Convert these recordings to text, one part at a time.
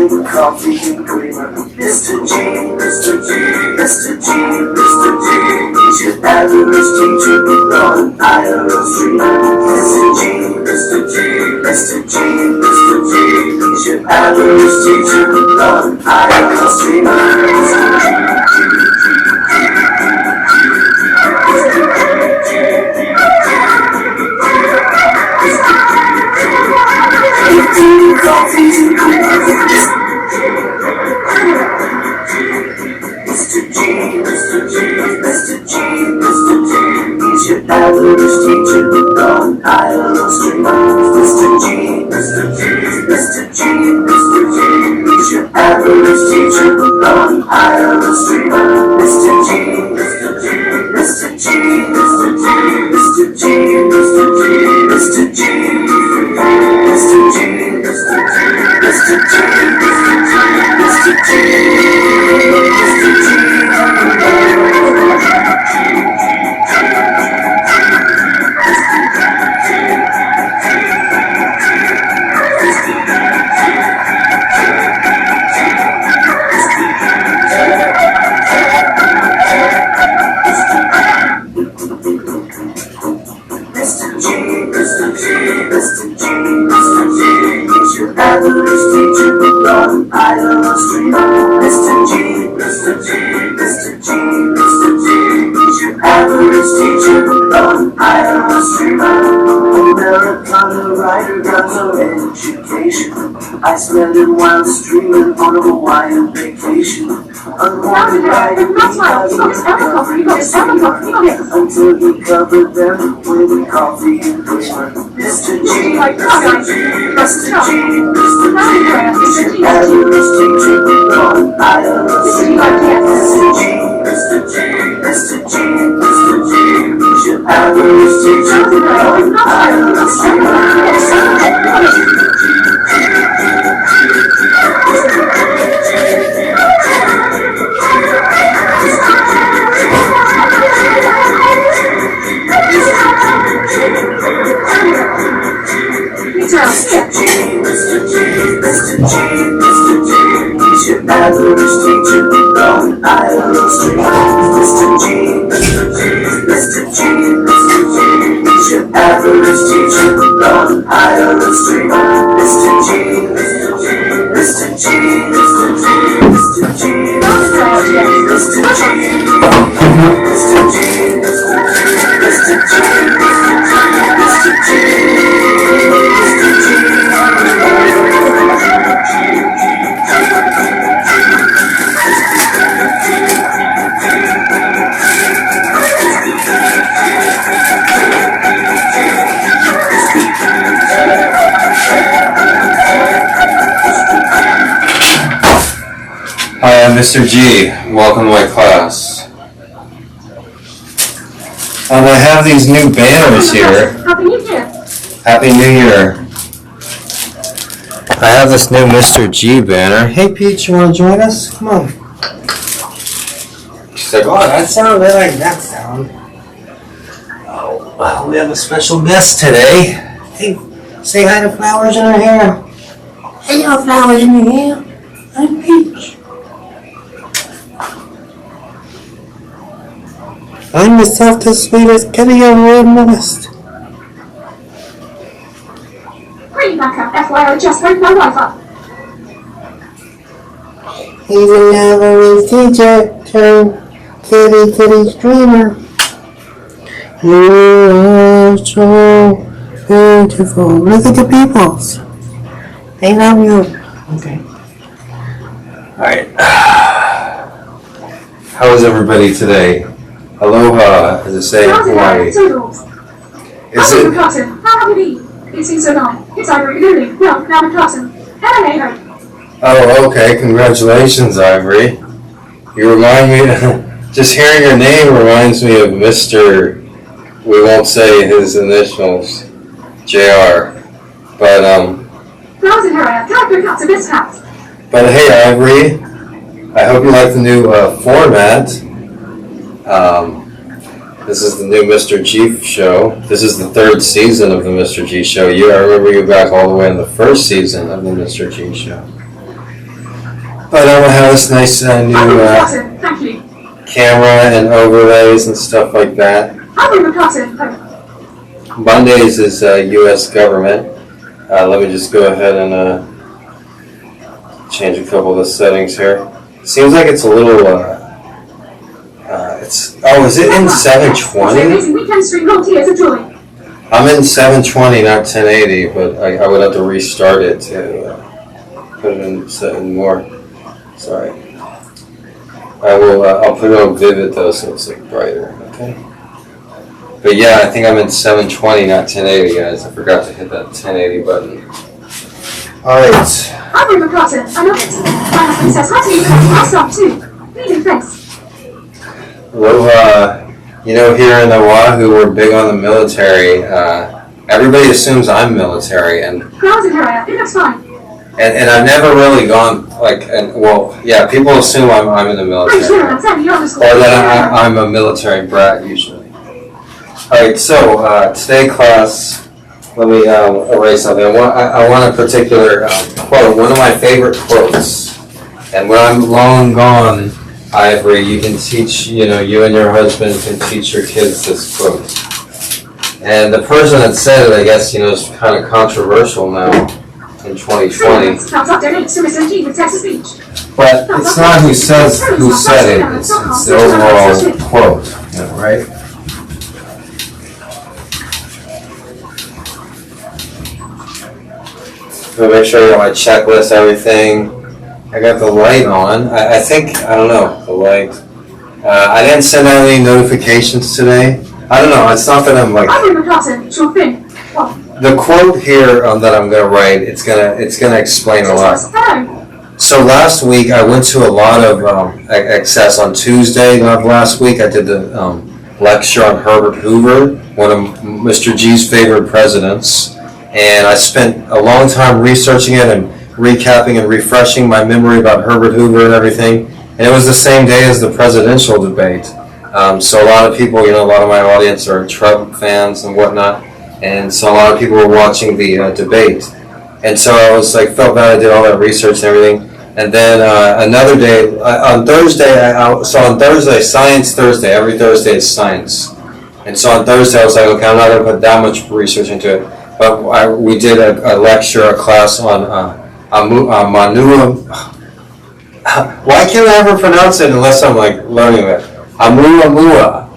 with coffee and creamer. Mr.G, Mr.G, Mr.G, Mr.G. He's your average teacher on an IRL streamer. Mr.G, Mr.G, Mr.G, Mr.G. He's your average teacher on an IRL streamer. Coffee and creamer. Mr.G, Mr.G, Mr.G, Mr.G. He's your average teacher on an IRL streamer. Mr.G, Mr.G, Mr.G, Mr.G. He's your average teacher on an IRL streamer. Mr.G, Mr.G, Mr.G, Mr.G, Mr.G, Mr.G, Mr.G, Mr.G, Mr.G, Mr.G. Average teacher on an IRL streamer. Mr.G, Mr.G, Mr.G, Mr.G. He's your average teacher on an IRL streamer. Americana writer, Gonzo Education. I spend it while streaming on a Hawaiian vacation. Unwanted writing because of his until he covered them with coffee and creamer. Mr.G, Mr.G, Mr.G, Mr.G. He's your average teacher on an IRL streamer. Mr.G, Mr.G, Mr.G, Mr.G. He's your average teacher on an IRL streamer. Mr.G, Mr.G, Mr.G, Mr.G. He's your average teacher on an IRL streamer. Mr.G, Mr.G, Mr.G, Mr.G. He's your average teacher on an IRL streamer. Mr.G, Mr.G, Mr.G, Mr.G, Mr.G, Mr.G, Mr.G, Hi, I'm Mr.G. Welcome to my class. I have these new banners here. Happy New Year! Happy New Year. I have this new Mr.G banner. Hey Peach, you want to join us? Come on. She's like, oh, that sound, I like that sound. Oh, well, we have a special guest today. Hey, say hi to Flowers in her hair. Hey, Flowers in your hair. I'm Peach. I'm the softest, sweetest kitty ever noticed. Green backup, FYI, just heard my wife up. He's an average teacher turned kitty streamer. You are so beautiful. Look at the peoples. They love you. Okay. Alright. How is everybody today? Aloha, as I say in Hawaii. Is it? How have you been? It seems so long. It's Ivory. Good evening. Well, now in Carson. And I made her. Oh, okay. Congratulations, Ivory. You remind me, just hearing your name reminds me of Mr. We won't say his initials, JR. But, Flowers in her hair. Character cuts of this house. But hey, Ivory, I hope you like the new format. This is the new Mr.G show. This is the third season of the Mr.G show. I remember you back all the way in the first season of the Mr.G show. But I'm gonna have this nice new I'll bring the curtain, thank you. camera and overlays and stuff like that. I'll bring the curtain, Mondays is U.S. government. Let me just go ahead and change a couple of the settings here. Seems like it's a little. Is it in 720? Amazing weekend stream roll tears of joy. I'm in 720, not 1080, but I would have to restart it to put it in more. Sorry. I'll put it on vivid though, so it's like brighter. Okay. But yeah, I think I'm in 720, not 1080, guys. I forgot to hit that 1080 button. All right. I'll bring the curtain, I love it. My husband says hi to you, I'll stop too. Leading face. Well, here in Oahu, we're big on the military. Everybody assumes I'm military, and Grounded area, it looks fine. and I've never really gone people assume I'm in the military, or that I'm a military brat usually. All right, so today class, let me erase something. I want a particular quote, one of my favorite quotes, and when I'm long gone, Ivory, you can teach, you and your husband can teach your kids this quote. And the person that said it, I guess, is kind of controversial now in 2020. Thumbs up donates to Mr.G with Texas Beach. But it's not who said it, it's the overall quote, right? So make sure I got my checklist, everything. I got the light on. I don't know, the light. I didn't send out any notifications today. I don't know, it's not that I'm like... I'll bring the curtain, sure thing. The quote here that I'm going to write, it's gonna explain a lot. So last week, I went to a lot of access on Tuesday of last week. I did the lecture on Herbert Hoover, one of Mr. G's favorite presidents. And I spent a long time researching it and recapping and refreshing my memory about Herbert Hoover and everything. And it was the same day as the presidential debate. So a lot of people, a lot of my audience are Trump fans and whatnot. And so a lot of people were watching the debate. And so I was felt bad I did all that research and everything. And then another day, on Thursday, Science Thursday, every Thursday is science. And so on Thursday I was like, okay, I'm not going to put that much research into it. But we did a lecture, a class on Manua. Why can't I ever pronounce it unless I'm learning it? Oumuamua,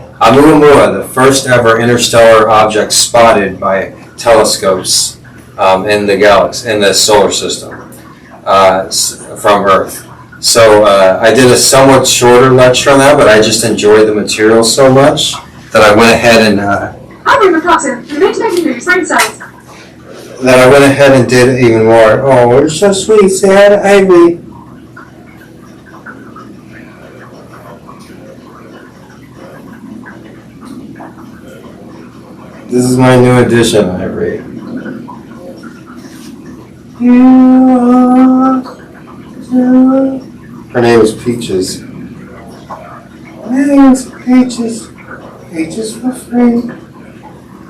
the first ever interstellar object spotted by telescopes in the galaxy, in the solar system from Earth. So I did a somewhat shorter lecture on that, but I just enjoyed the material so much that I went ahead and I'll bring the curtain, you need to make moves, same size. That I went ahead and did even more. Oh, you're so sweet. Say hi to Ivy. This is my new addition, Ivory. Her name is Peaches. Millions of peaches. Peaches for free.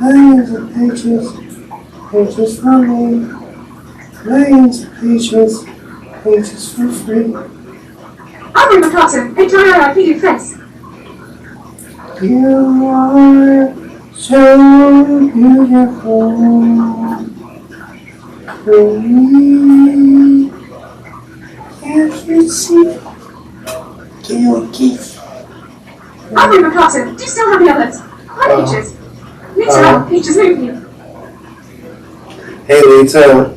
Millions of peaches. Peaches for me. Millions of peaches. Peaches for free. I'll bring the curtain, H-I-R-I-P face. You are so beautiful for me. Can't you see? Give you a kiss. I'll bring the curtain, do you still have the others? Hi, Peaches. Lisa, Peaches, move you. Hey, Lita.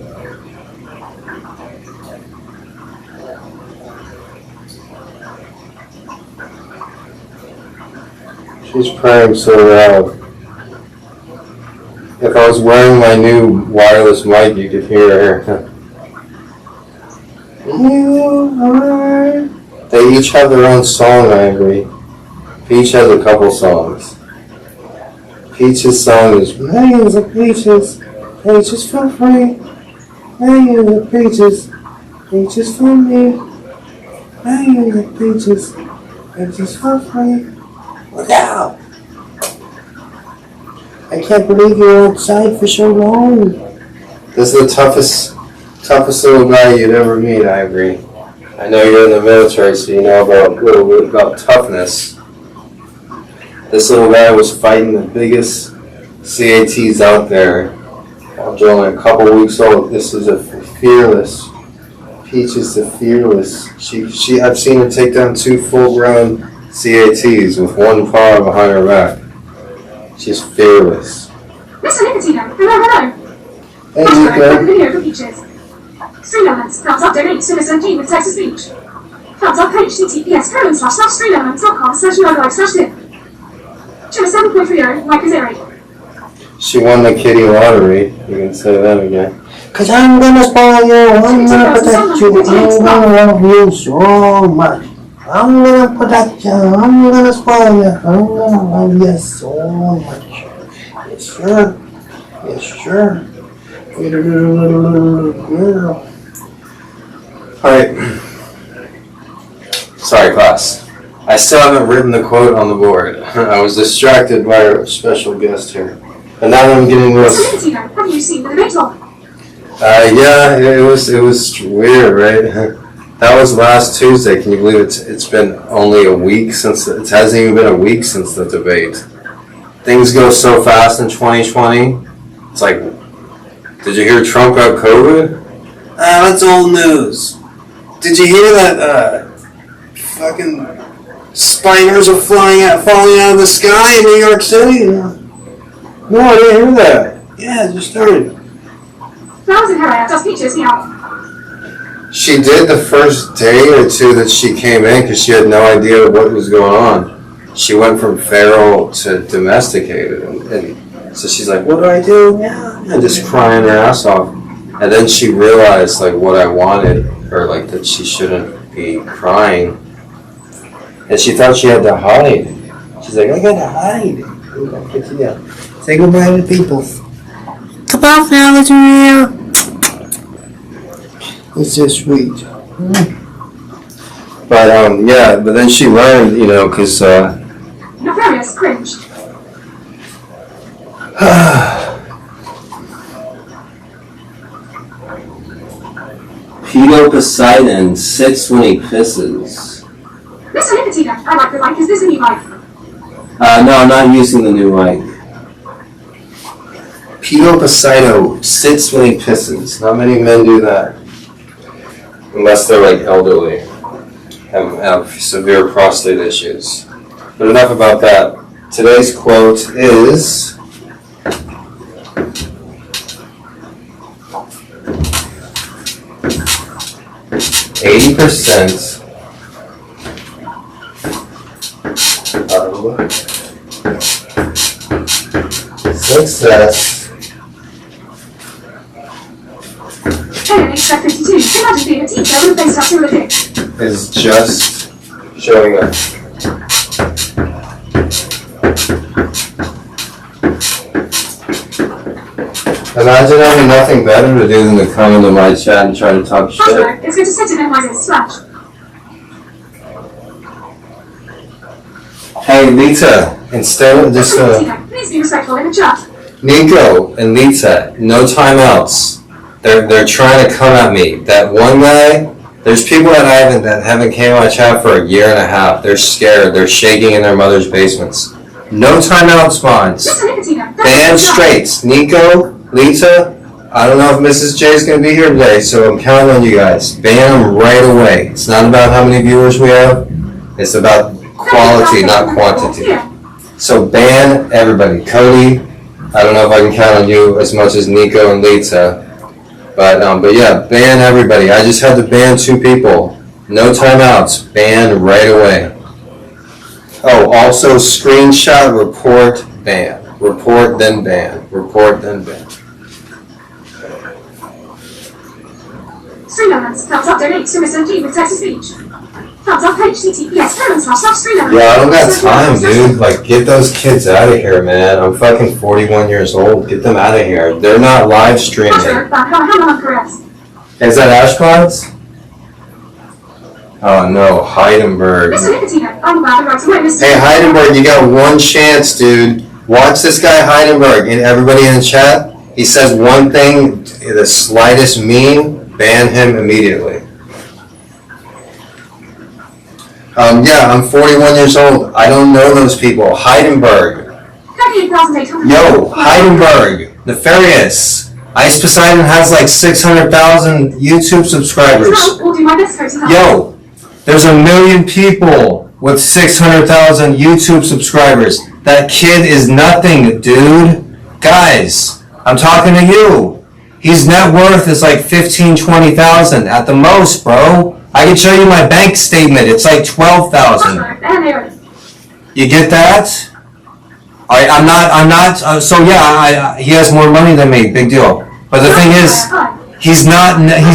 She's purring so loud. If I was wearing my new wireless mic, you could hear her. They each have their own song, I agree. Peach has a couple songs. Peach's song is Millions of Peaches, Peaches for free. Millions of peaches, peaches for me. Millions of peaches, peaches for free. Wow! I can't believe you're outside for so long. This is the toughest little guy you'd ever meet, I agree. I know you're in the military, so you know about a little bit about toughness. This little guy was fighting the biggest CATs out there. She's only a couple weeks old. This is a fearless. Peach is the fearless. I've seen her take down 2 full-grown CATs with 1 paw behind her back. She's fearless. Mr. Nicotino, hello. Hey, Hashtag Nico. video for Peaches. Stream elements, thumbs up, donates to Mr.G with text to speech. Thumbs up page, https://streamelements.com/logo/tip. Jimmy 7.30, Mike is Eric. She won the kitty lottery. You can say that again. Cause I'm gonna spoil you, I'm gonna protect you, I'm gonna love you so much. I'm gonna protect you, I'm gonna spoil you, I'm gonna love you so much. Yes, sir. Yes, sir. Little girl. Alright. Sorry, class. I still haven't written the quote on the board. I was distracted by our special guest here. And now that I'm getting Mr. this. Nicotino, have you seen the debate log? Yeah, it was weird, right? That was last Tuesday. Can you believe it's been only a week since it hasn't even been a week since the debate. Things go so fast in 2020. It's like, did you hear Trump got COVID? That's old news. Did you hear that fucking spiders are falling out of the sky in New York City? No, I didn't hear that. Yeah, it just started. Flowers in her hair, just Peaches, meow. She did the first day or two that she came in because she had no idea what was going on. She went from feral to domesticated. And so she's like, what do I do now? And just crying her ass off. And then she realized like what I wanted, or like that she shouldn't be crying. And she thought she had to hide. She's like, I gotta hide. Say goodbye to people. Come off now, little real. It's so sweet. But yeah, but then she learned, because Nefarious, cringe. Pedo Poseidon sits when he pisses. Mr. Nicotino, I like the mic. Is this a new mic? No, I'm not using the new mic. Pedo Poseidon sits when he pisses. Not many men do that. Unless they're like elderly and have severe prostate issues. But enough about that. Today's quote is 80% of success Hey, expect 52. Imagine being a teacher with a face tattoo with a dick. is just showing up. Imagine having nothing better to do than to come into my chat and try to talk shit. Hashtag, it's going to set and minimize it. Splash. Hey, Lita, instead of just Mr. Nicotino, please be respectful in the chat. Nico and Lita, no timeouts. They're trying to come at me. That one guy, there's people that haven't came on my chat for a year and a half. They're scared. They're shaking in their mother's basements. No timeout spawns. Mr. Nicotino, Ban straights. Nico, Lita, I don't know if Mrs. J is going to be here today, so I'm counting on you guys. Ban them right away. It's not about how many viewers we have. It's about quality, not quantity. So ban everybody. Cody, I don't know if I can count on you as much as Nico and Lita. But yeah, ban everybody. I just had to ban 2 people. No timeouts. Ban right away. Oh, also screenshot, report, ban. Report, then ban. Report, then ban. Stream elements, thumbs up, donate to Mr.G with text to speech. Thumbs up, https://stream elements. Yeah, I don't got time, dude. Like, get those kids out of here, man. I'm fucking 41 years old. Get them out of here. They're not live streaming. Is that Ashclods? Oh no, Heidenberg. Mr. Nicotino, I'm glad the rights away, Mr. Hey, Heidenberg, you got one chance, dude. Watch this guy, Heidenberg, and everybody in the chat. He says one thing, the slightest meme, ban him immediately. Yeah, I'm 41 years old. I don't know those people. Heidenberg. 38,800. Yo, Heidenberg. Nefarious. Ice Poseidon has like 600,000 YouTube subscribers. Or do my best go to help. Yo, there's 1 million people with 600,000 YouTube subscribers. That kid is nothing, dude. Guys, I'm talking to you. His net worth is like 15, 20,000 at the most, bro. I can show you my bank statement. It's like 12,000. You get that? I'm not. So yeah, he has more money than me. Big deal. But the thing is, he's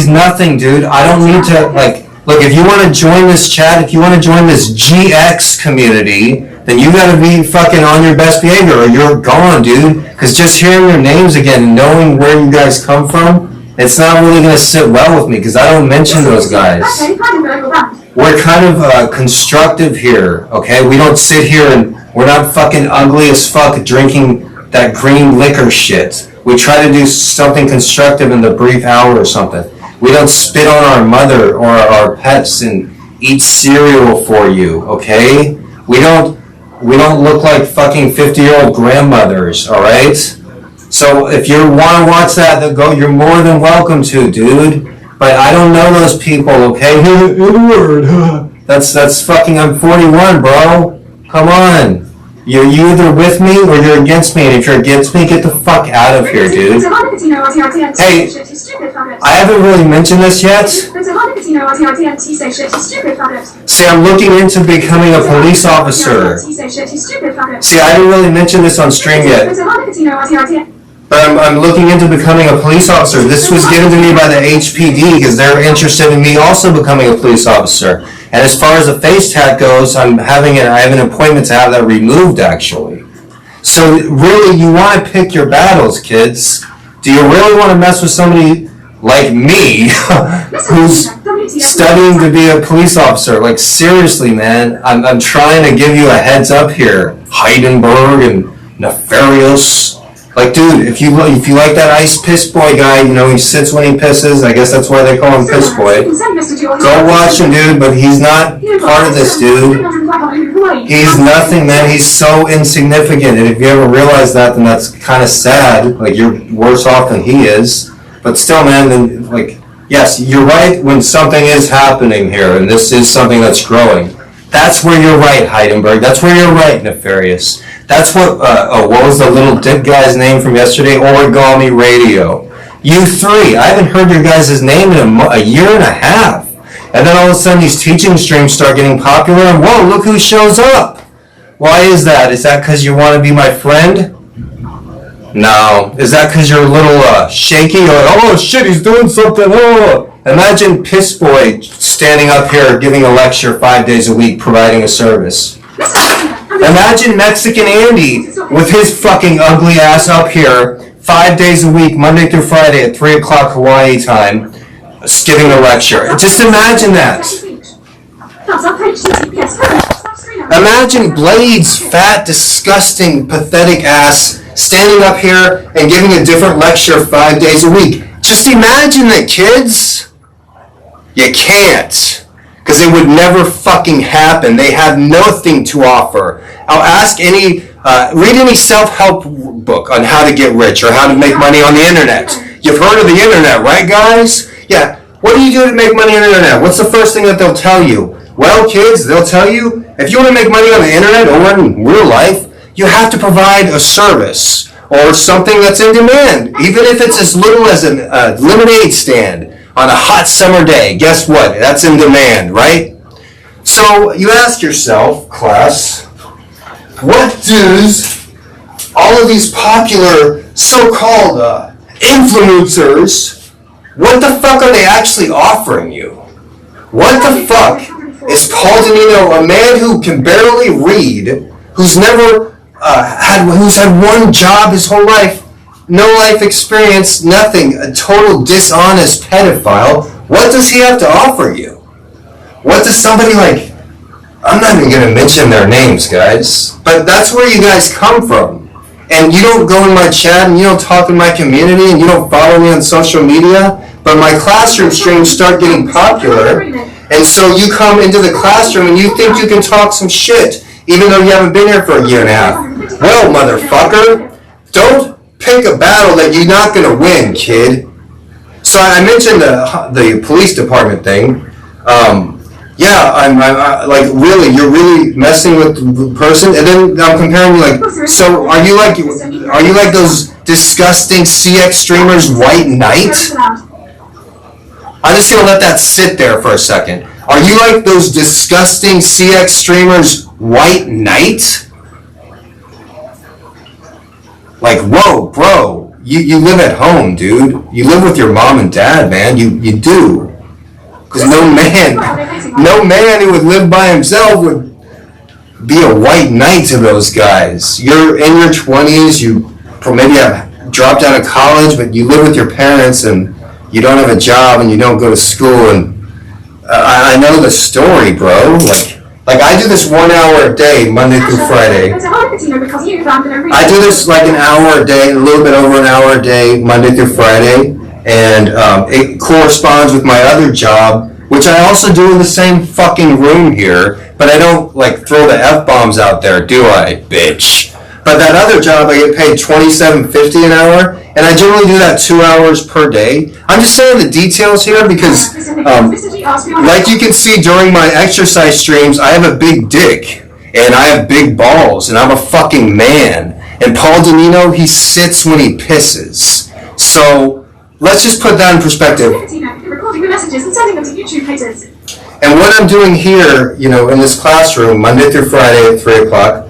nothing, dude. I don't need to like. Look, if you want to join this chat, if you want to join this GX community, then you gotta be fucking on your best behavior or you're gone, dude. Because just hearing your names again and knowing where you guys come from, it's not really gonna sit well with me because I don't mention those guys. We're kind of constructive here, okay? We don't sit here and we're not fucking ugly as fuck drinking that green liquor shit. We try to do something constructive in the brief hour or something. We don't spit on our mother or our pets and eat cereal for you, okay? We don't look like fucking 50-year-old grandmothers, all right? So if you want to watch that, then go. You're more than welcome to, dude. But I don't know those people, okay? That's fucking. I'm 41, bro. Come on. You're either with me or you're against me. And if you're against me, get the fuck out of here, dude. Hey, I haven't really mentioned this yet. See, I'm looking into becoming a police officer. See, I didn't really mention this on stream yet. But I'm looking into becoming a police officer. This was given to me by the HPD because they're interested in me also becoming a police officer. And as far as the face tat goes, I have an appointment to have that removed, actually. So really, you want to pick your battles, kids. Do you really want to mess with somebody like me who's studying to be a police officer? Like, seriously, man, I'm trying to give you a heads up here. Heidenberg and Nefarious. Like, dude, if you like that Ice Piss Boy guy, you know, he sits when he pisses. I guess that's why they call him Piss Boy. Go watch him, dude, but he's not part of this, dude. He's nothing, man. He's so insignificant. And if you ever realize that, then that's kind of sad. Like, you're worse off than he is. But still, man, then, like, yes, you're right when something is happening here, and this is something that's growing. That's where you're right, Heidenberg. That's where you're right, Nefarious. That's what was the little dick guy's name from yesterday? Origami Radio. You three. I haven't heard your guys' name in a year and a half. And then all of a sudden these teaching streams start getting popular, and whoa, look who shows up. Why is that? Is that because you want to be my friend? No. Is that because you're a little shaky? Or like, oh shit, he's doing something. Oh. Imagine Piss Boy standing up here giving a lecture 5 days a week, providing a service. Imagine Mexican Andy with his fucking ugly ass up here 5 days a week, Monday through Friday at 3 o'clock Hawaii time, giving a lecture. Just imagine that. Imagine Blade's fat, disgusting, pathetic ass standing up here and giving a different lecture 5 days a week. Just imagine that, kids. You can't. Because it would never fucking happen. They have nothing to offer. I'll ask read any self-help book on how to get rich or how to make money on the internet. You've heard of the internet, right, guys? Yeah. What do you do to make money on the internet? What's the first thing that they'll tell you? Well, kids, they'll tell you, if you want to make money on the internet or in real life, you have to provide a service or something that's in demand, even if it's as little as a lemonade stand on a hot summer day. Guess what? That's in demand, right? So you ask yourself, class, what does all of these popular so-called influencers, what the fuck are they actually offering you? What the fuck is Paul Danino, a man who can barely read, who's never who's had one job his whole life, no life experience, nothing, a total dishonest pedophile, what does he have to offer you? What does somebody like, I'm not even going to mention their names, guys, but that's where you guys come from. And you don't go in my chat, and you don't talk in my community, and you don't follow me on social media, but my classroom streams start getting popular, And so you come into the classroom and you think you can talk some shit, even though you haven't been here for a year and a half. Well, motherfucker, don't pick a battle that you're not gonna win, kid. So I mentioned the police department thing. Yeah, I'm like, really, you're really messing with the person, and then I'm comparing you like, so are you like those disgusting CX streamers, White Knight? I'm just gonna let that sit there for a second. Are you like those disgusting CX streamers, White Knight? Like, whoa, bro, you live at home, dude. You live with your mom and dad, man. You do. Because no man who would live by himself would be a White Knight to those guys. You're in your 20s, you maybe have dropped out of college, but you live with your parents and you don't have a job and you don't go to school. And I know the story, bro. Like I do this 1 hour a day, Monday through Friday. I do this like an hour a day, a little bit over an hour a day, Monday through Friday. And it corresponds with my other job, which I also do in the same fucking room here, but I don't like throw the F-bombs out there, do I, bitch? But that other job, I get paid $27.50 an hour, and I generally do that 2 hours per day. I'm just saying the details here because, like you can see during my exercise streams, I have a big dick, and I have big balls, and I'm a fucking man. And Paul Danino, he sits when he pisses. So let's just put that in perspective. And what I'm doing here, you know, in this classroom, Monday through Friday at 3 o'clock,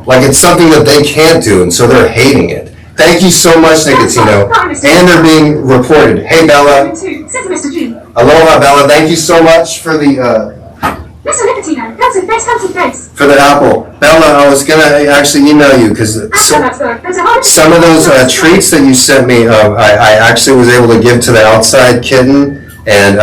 like it's something that they can't do, and so they're hating it. Thank you so much, Nicotino. And they're being reported. Hey, Bella. Aloha, Bella. Thank you so much for the for the apple. Bella, I was going to actually email you because some of those treats that you sent me, I actually was able to give to the outside kitten, and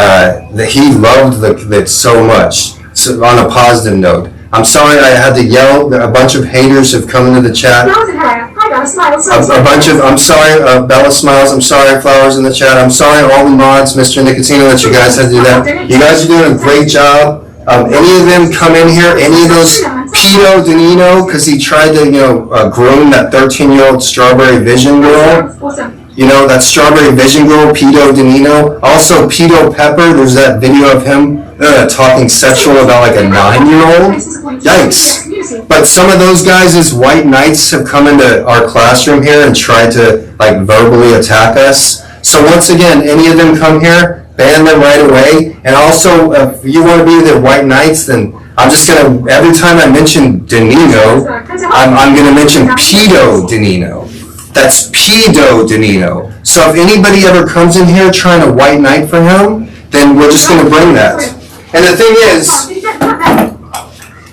he loved it so much. So on a positive note, I'm sorry I had to yell. A bunch of haters have come into the chat. A bunch of, I'm sorry, Bella Smiles, I'm sorry, Flowers in the chat, I'm sorry, all the mods, Mr. Nicotino, that you guys had to do that. You guys are doing a great job. Any of them come in here, any of those, Pedo Danino, because he tried to, groom that 13-year-old Strawberry Vision girl. You know, that Strawberry Vision girl, Pedo Danino. Also, Pedo Pepper, there's that video of him talking sexual about like a 9-year-old. Yikes. But some of those guys as White Knights have come into our classroom here and tried to like verbally attack us. So once again, any of them come here, ban them right away. And also, if you want to be the White Knights, then I'm just going to, every time I mention Danino, I'm going to mention Pedo Danino. That's Pedo Danino. So if anybody ever comes in here trying to White Knight for him, then we're just going to bring that. And the thing is,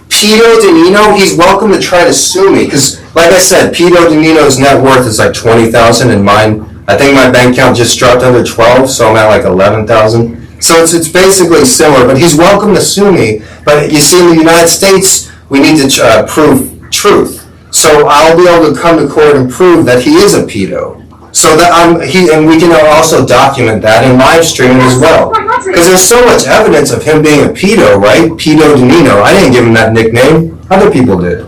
Pedo Danino, he's welcome to try to sue me. Because, like I said, Pedo Danino's net worth is like $20,000, and mine, I think my bank account just dropped under 12, so I'm at like 11,000. So it's basically similar, but he's welcome to sue me. But you see, in the United States, we need to prove truth. So I'll be able to come to court and prove that he is a pedo. So that and we can also document that in live streaming as well. Because there's so much evidence of him being a pedo, right? Pedo Danino. I didn't give him that nickname. Other people did.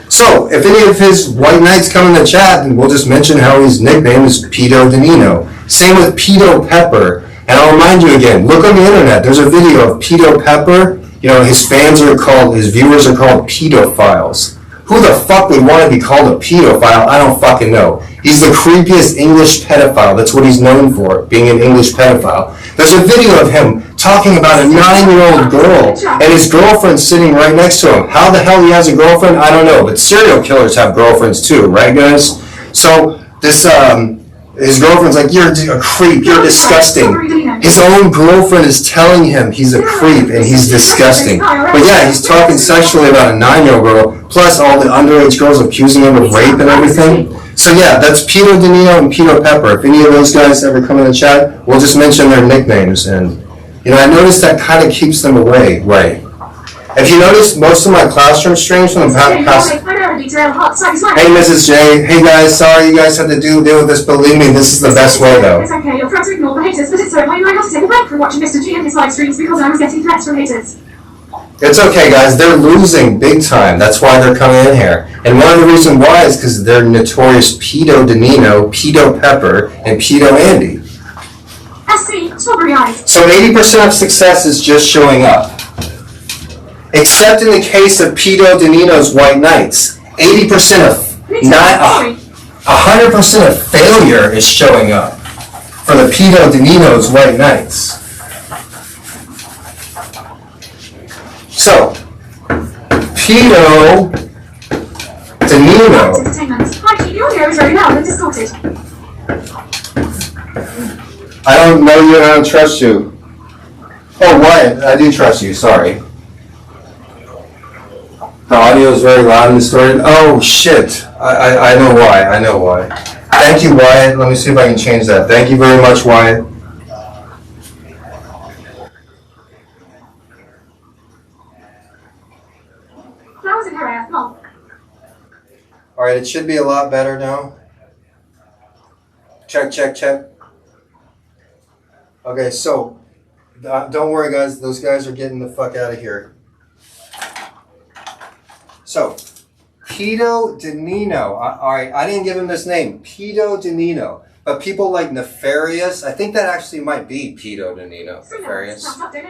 So if any of his White Knights come in the chat, then we'll just mention how his nickname is Pedo Danino. Same with Pedo Pepper. And I'll remind you again, look on the internet. There's a video of Pedo Pepper. You know, his viewers are called pedophiles. Who the fuck would want to be called a pedophile? I don't fucking know. He's the creepiest English pedophile. That's what he's known for, being an English pedophile. There's a video of him talking about a 9-year-old girl, and his girlfriend sitting right next to him. How the hell he has a girlfriend, I don't know. But serial killers have girlfriends too, right, guys? So this, his girlfriend's like, you're a creep, you're disgusting. His own girlfriend is telling him he's a creep and he's disgusting. But yeah, he's talking sexually about a 9-year-old girl, plus all the underage girls accusing him of rape and everything. So yeah, that's Pedo Danino and Pedo Pepper. If any of those guys ever come in the chat, we'll just mention their nicknames. And, I noticed that kind of keeps them away, right? If you notice, most of my classroom streams from the past... Hey, Mrs. J. Hey, guys. Sorry you guys had to deal with this. Believe me, this is the best way, though. haters, but it's so annoying I had to take a break from watching Mr. G and his live streams because I was getting threats from haters. It's okay, guys. They're losing big time. That's why they're coming in here. And one of the reasons why is because they're notorious Pedo Danino, Pedo Pepper, and Pedo Andy. SC, strawberry eyes. So 80% of success is just showing up. Except in the case of Pedo Danino's White Knights. 80% of, not 100% of failure is showing up for the Pedo Danino's White Knights. So, Pedo Danino. Entertainment. Hi, the audio is very loud and distorted. I don't know you and I don't trust you. Oh, Wyatt, I do trust you, sorry. The audio is very loud and distorted. Oh, shit. I know why. Thank you, Wyatt. Let me see if I can change that. Thank you very much, Wyatt. Flowers in her hair, lol. Alright, it should be a lot better now. Check. Okay, so, don't worry guys, those guys are getting the fuck out of here. So, Pedo Danino, alright, I didn't give him this name, Pedo Danino. But people like Nefarious, I think that actually might be Pedo Danino, Nefarious.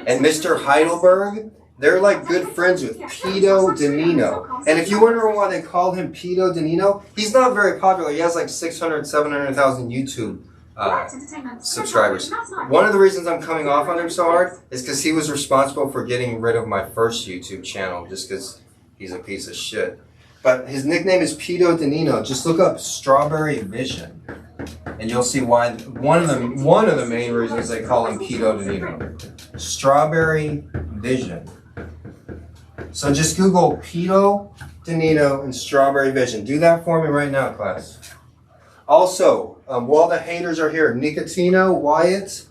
And Mr. Heidelberg, they're like good friends with Pedo Danino. And if you wonder why they call him Pedo Danino, he's not very popular. He has like 600, 700,000 YouTube subscribers. One of the reasons I'm coming off on him so hard is because he was responsible for getting rid of my first YouTube channel, just because he's a piece of shit. But his nickname is Pedo Danino. Just look up Strawberry Vision, and you'll see why. One of the main reasons they call him Pedo Danino. Strawberry Vision. So just Google Pedo Danino and Strawberry Vision. Do that for me right now, class. Also, while the haters are here, Nicotino, Wyatt,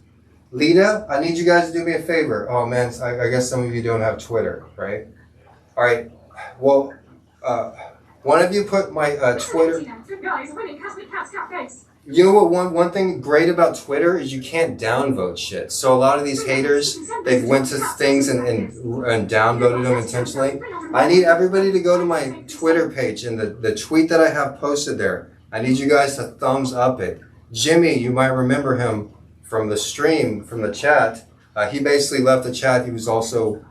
Lita, I need you guys to do me a favor. Oh man, I guess some of you don't have Twitter, right? All right. Well, one of you put my Twitter. You know what? One thing great about Twitter is you can't downvote shit. So a lot of these haters, they've went to things and downvoted them intentionally. I need everybody to go to my Twitter page and the tweet that I have posted there. I need you guys to thumbs up it. Jimmy, you might remember him from the stream, from the chat. He basically left the chat. He was also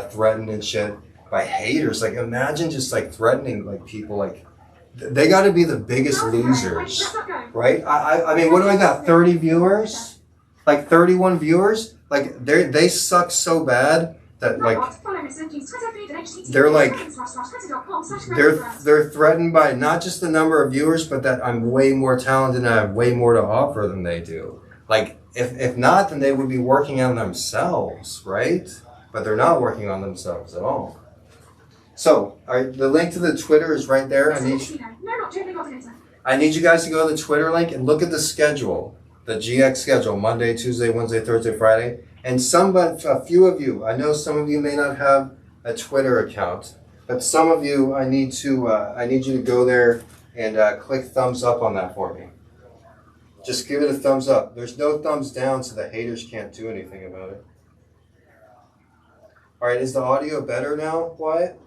threatened and shit by haters. Like, imagine just like threatening like people. Like, they got to be the biggest losers, right? I mean, what do I got? 30 viewers, like 31 viewers. Like they suck so bad that like they're like they're threatened by not just the number of viewers, but that I'm way more talented and I have way more to offer than they do. Like if not, then they would be working on themselves, right? But they're not working on themselves at all. So, the link to the Twitter is right there. I need you guys to go to the Twitter link and look at the schedule, the GX schedule, Monday, Tuesday, Wednesday, Thursday, Friday. And a few of you, I know some of you may not have a Twitter account, but some of you, I need you to go there and click thumbs up on that for me. Just give it a thumbs up. There's no thumbs down, so the haters can't do anything about it. All right, is the audio better now, Wyatt?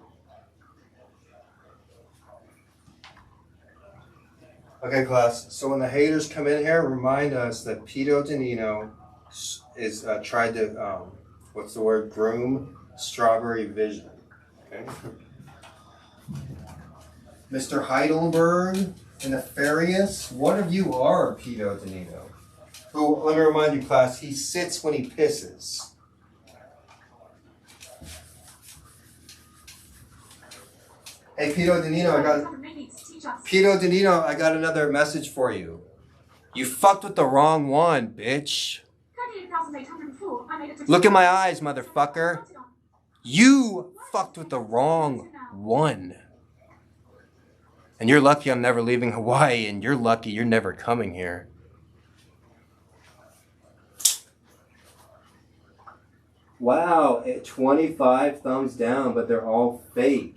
Okay, class. So when the haters come in here, remind us that Pedo Danino is tried to, what's the word? Groom Strawberry Vision. Okay. Mr. Heidelberg and Nefarious, one of you are Pedo Danino. Who, let me remind you, class, he sits when he pisses. Hey, Pedo Danino, I got another message for you. You fucked with the wrong one, bitch. Look in my eyes, motherfucker. You fucked with the wrong one. And you're lucky I'm never leaving Hawaii, and you're lucky you're never coming here. Wow, 25 thumbs down, but they're all fake.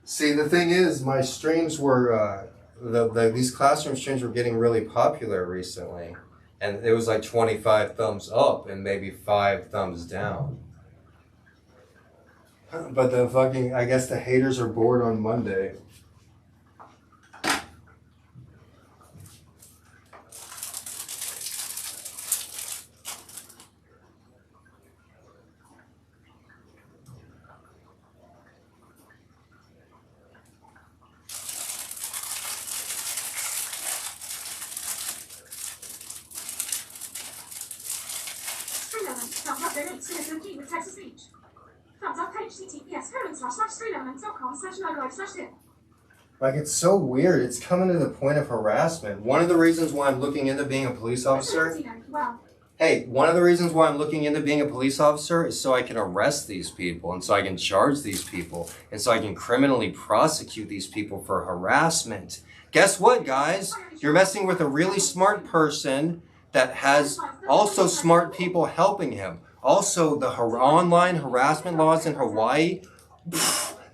See, the thing is, my streams were, these classroom streams were getting really popular recently. And it was like 25 thumbs up and maybe 5 thumbs down. But the fucking, I guess the haters are bored on Monday. Thumbs up donates to Mr.G with text to speech. Thumbs up page TTS://streamelement.com/no/tip. Like, it's so weird. It's coming to the point of harassment. One of the reasons why I'm looking into being a police officer. Hey, one of the reasons why I'm looking into being a police officer is so I can arrest these people and so I can charge these people and so I can criminally prosecute these people for harassment. Guess what, guys? You're messing with a really smart person that has also smart people helping him. Also, the online harassment laws in Hawaii,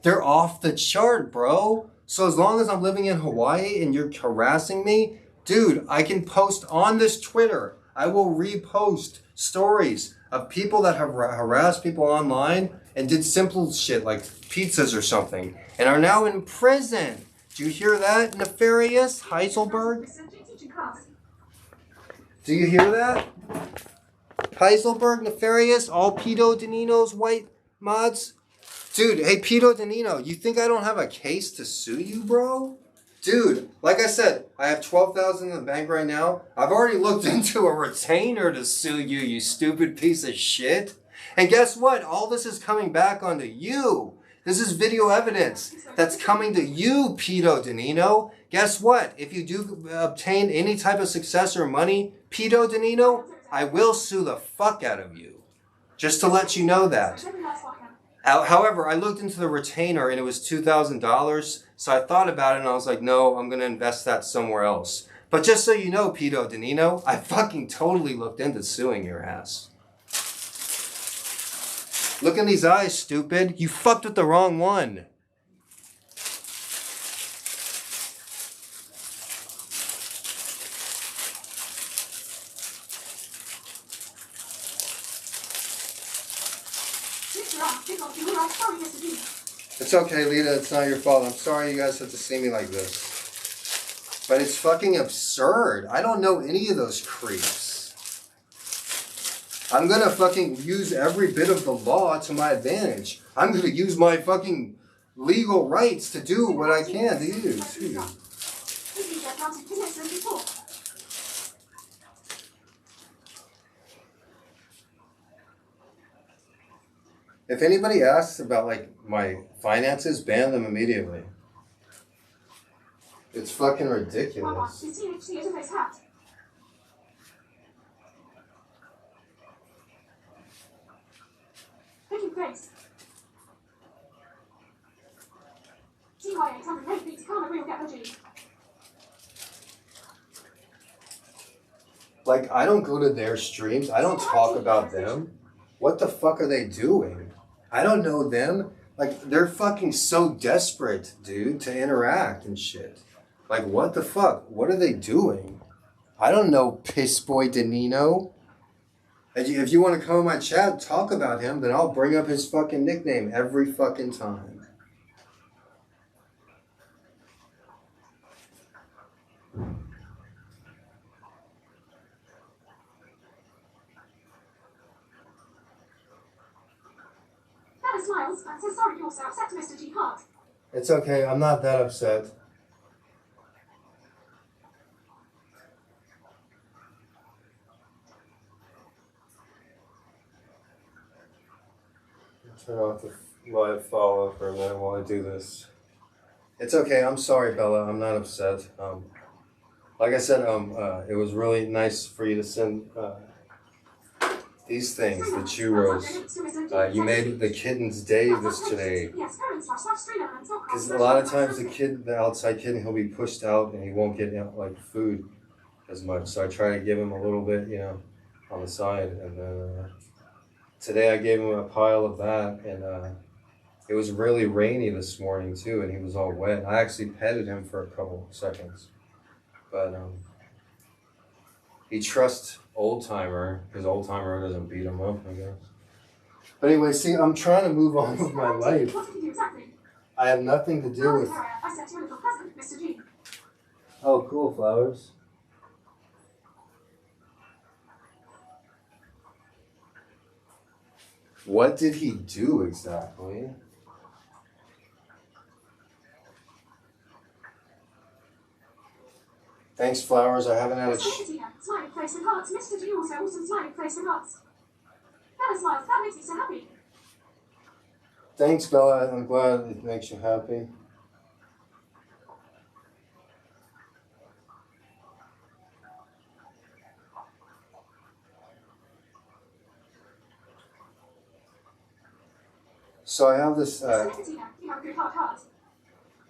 they're off the chart, bro. So as long as I'm living in Hawaii and you're harassing me, dude, I can post on this Twitter. I will repost stories of people that have harassed people online and did simple shit like pizzas or something and are now in prison. Do you hear that, nefarious Heiselberg? Do you hear that? Heiselberg, nefarious, all Pito Danino's white mods? Dude, hey, Pito Danino, you think I don't have a case to sue you, bro? Dude, like I said, I have $12,000 in the bank right now. I've already looked into a retainer to sue you, you stupid piece of shit. And guess what? All this is coming back onto you. This is video evidence that's coming to you, Pito Danino. Guess what? If you do obtain any type of success or money, Pito Danino, I will sue the fuck out of you. Just to let you know that. However, I looked into the retainer and it was $2,000. So I thought about it and I was like, no, I'm going to invest that somewhere else. But just so you know, Pito Danino, I fucking totally looked into suing your ass. Look in these eyes, stupid. You fucked with the wrong one. It's okay, Lita. It's not your fault. I'm sorry you guys have to see me like this. But it's fucking absurd. I don't know any of those creeps. I'm gonna fucking use every bit of the law to my advantage. I'm gonna use my fucking legal rights to do what I can to use. If anybody asks about like my finances, ban them immediately. It's fucking ridiculous. Grace. Like, I don't go to their streams. I don't talk about them. What the fuck are they doing? I don't know them. Like, they're fucking so desperate, dude, to interact and shit. Like, what the fuck? What are they doing? I don't know Piss Boy Danino. If you want to come in my chat and talk about him, then I'll bring up his fucking nickname every fucking time. Bella smiles and says sorry you're so upset, Mr.G. Hart. It's okay, I'm not that upset. Turn off the live follow for a minute while I do this. It's okay. I'm sorry, Bella. I'm not upset. Like I said, it was really nice for you to send these things, the churros. You made the kitten's day this today. Because a lot of times the outside kid, he'll be pushed out and he won't get like food as much. So I try to give him a little bit, you know, on the side, and then. Today I gave him a pile of that, and it was really rainy this morning too, and he was all wet. I actually petted him for a couple seconds, but he trusts Old Timer because Old Timer doesn't beat him up, I guess. But anyway, see, I'm trying to move on with my life. What did you do exactly? I have nothing to do with. I sent you a little present, Mr. G. Oh, cool, flowers. What did he do exactly? Thanks, flowers. I haven't had a. Smiley face and hearts. Mr. G also awesome smiley face and hearts. Bella smiles. That makes me so happy. Thanks, Bella. I'm glad it makes you happy. So I have this. You have a good heart.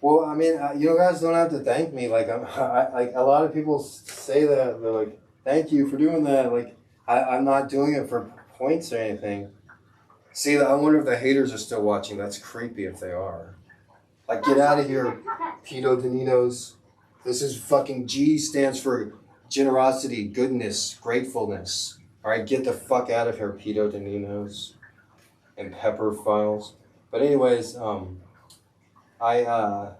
Well, I mean, you guys don't have to thank me. Like, like a lot of people say that they're like, "Thank you for doing that." Like, I'm not doing it for points or anything. See, I wonder if the haters are still watching. That's creepy if they are. Like, get out of here, pedo deninos. This is fucking G stands for generosity, goodness, gratefulness. All right, get the fuck out of here, pedo deninos and pepper files. But anyways, I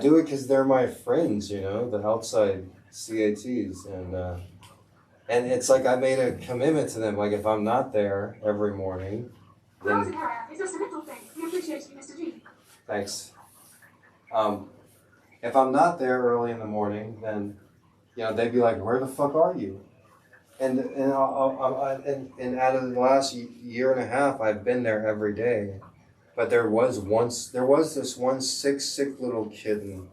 do it because they're my friends, you know, the outside CATs, and it's like I made a commitment to them. Like if I'm not there every morning, then it's just a little thing. We appreciate you, Mr. G. Thanks. If I'm not there early in the morning, then you know they'd be like, "Where the fuck are you?" And out of the last year and a half, I've been there every day. But there was this one sick little kitten.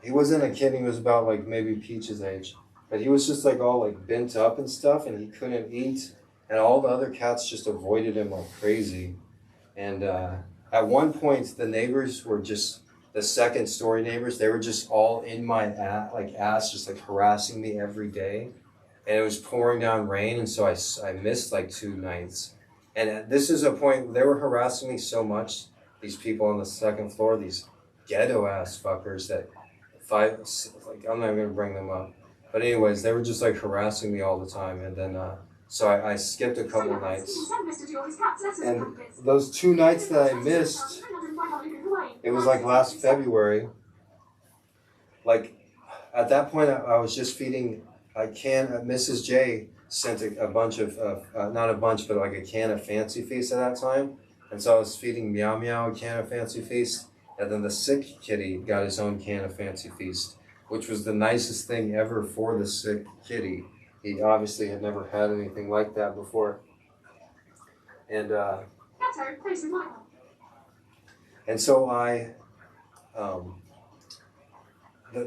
He wasn't a kid. He was about like maybe Peach's age, but he was just like all like bent up and stuff, and he couldn't eat. And all the other cats just avoided him like crazy. And at one point, the neighbors were just the second story neighbors. They were just all in my ass, just like harassing me every day. And it was pouring down rain, and so I missed like 2 nights. And this is a point, they were harassing me so much, these people on the second floor, these ghetto-ass fuckers that, I'm not going to bring them up. But anyways, they were just like harassing me all the time. And then, so I skipped a couple of nights. And those 2 nights that I missed, it was like last February. Like, at that point, I was just feeding, Mrs. J sent a bunch of, not a bunch, but like a can of Fancy Feast at that time. And so I was feeding Meow Meow a can of Fancy Feast. And then the sick kitty got his own can of Fancy Feast, which was the nicest thing ever for the sick kitty. He obviously had never had anything like that before. And so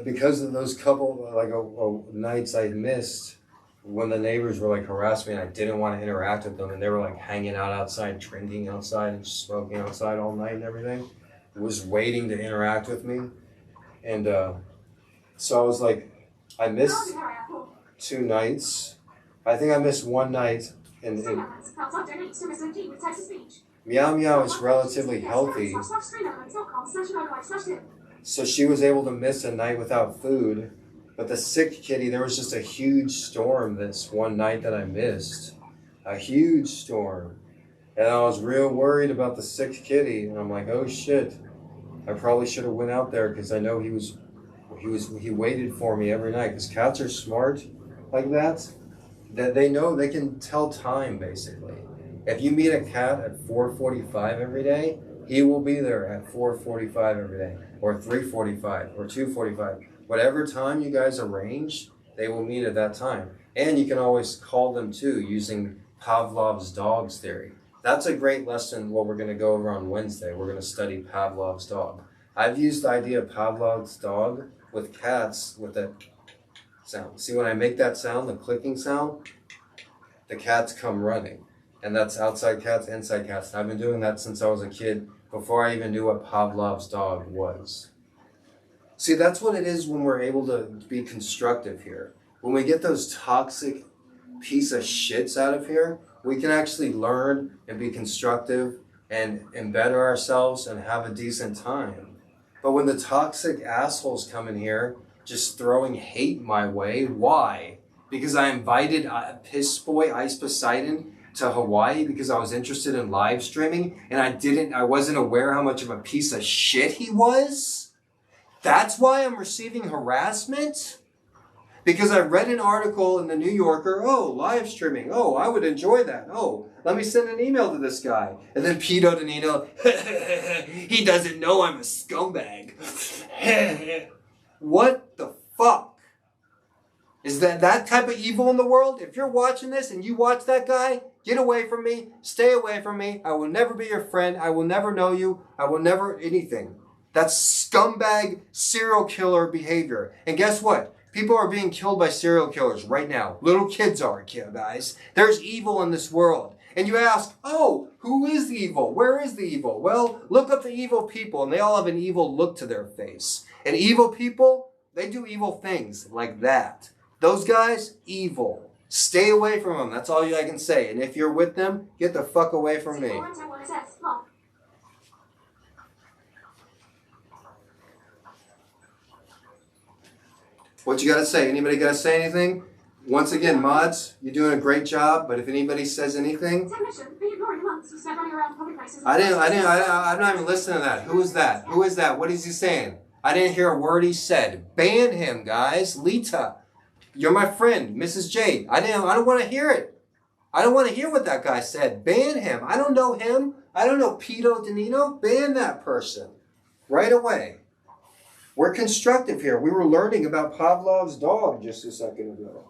because of those couple nights I missed, when the neighbors were like harassing me and I didn't want to interact with them, and they were like hanging out outside, drinking outside and smoking outside all night and everything, was waiting to interact with me. And so I was like, I missed 2 nights. I think I missed 1 night. And Meow Meow is relatively healthy, so she was able to miss a night without food. But the sick kitty, there was just a huge storm this one night that I missed. A huge storm. And I was real worried about the sick kitty. And I'm like, oh shit. I probably should have went out there because I know he waited for me every night. Because cats are smart like that. That they know, they can tell time basically. If you meet a cat at 4:45 every day, he will be there at 4:45 every day. Or 3:45 or 2:45. Whatever time you guys arrange, they will meet at that time. And you can always call them too using Pavlov's dog's theory. That's a great lesson, what we're going to go over on Wednesday. We're going to study Pavlov's dog. I've used the idea of Pavlov's dog with cats with that sound. See, when I make that sound, the clicking sound, the cats come running. And that's outside cats, inside cats. I've been doing that since I was a kid, before I even knew what Pavlov's dog was. See, that's what it is when we're able to be constructive here. When we get those toxic piece of shits out of here, we can actually learn and be constructive and better ourselves and have a decent time. But when the toxic assholes come in here just throwing hate my way, why? because I invited Piss Boy Ice Poseidon to Hawaii because I was interested in live streaming, and I wasn't aware how much of a piece of shit he was? That's why I'm receiving harassment? Because I read an article in the New Yorker, oh, live streaming, oh, I would enjoy that, oh, let me send an email to this guy. And then Pete O'Danino, he doesn't know I'm a scumbag. What the fuck? Is that type of evil in the world? If you're watching this and you watch that guy, get away from me, stay away from me, I will never be your friend, I will never know you, I will never anything. That's scumbag serial killer behavior. And guess what? People are being killed by serial killers right now. Little kids are, guys. There's evil in this world. And you ask, oh, who is the evil? Where is the evil? Well, look up the evil people, and they all have an evil look to their face. And evil people, they do evil things like that. Those guys, evil. Stay away from them. That's all I can say. And if you're with them, get the fuck away from me. What you gotta say? Anybody gotta say anything? Once again, mods, you're doing a great job, but if anybody says anything... I'm not even listening to that. Who is that? Who is that? What is he saying? I didn't hear a word he said. Ban him, guys. Lita, you're my friend, Mrs. J. I don't want to hear it. I don't want to hear what that guy said. Ban him. I don't know him. I don't know Pete O'Danino. Ban that person. Right away. We're constructive here. We were learning about Pavlov's dog just a second ago.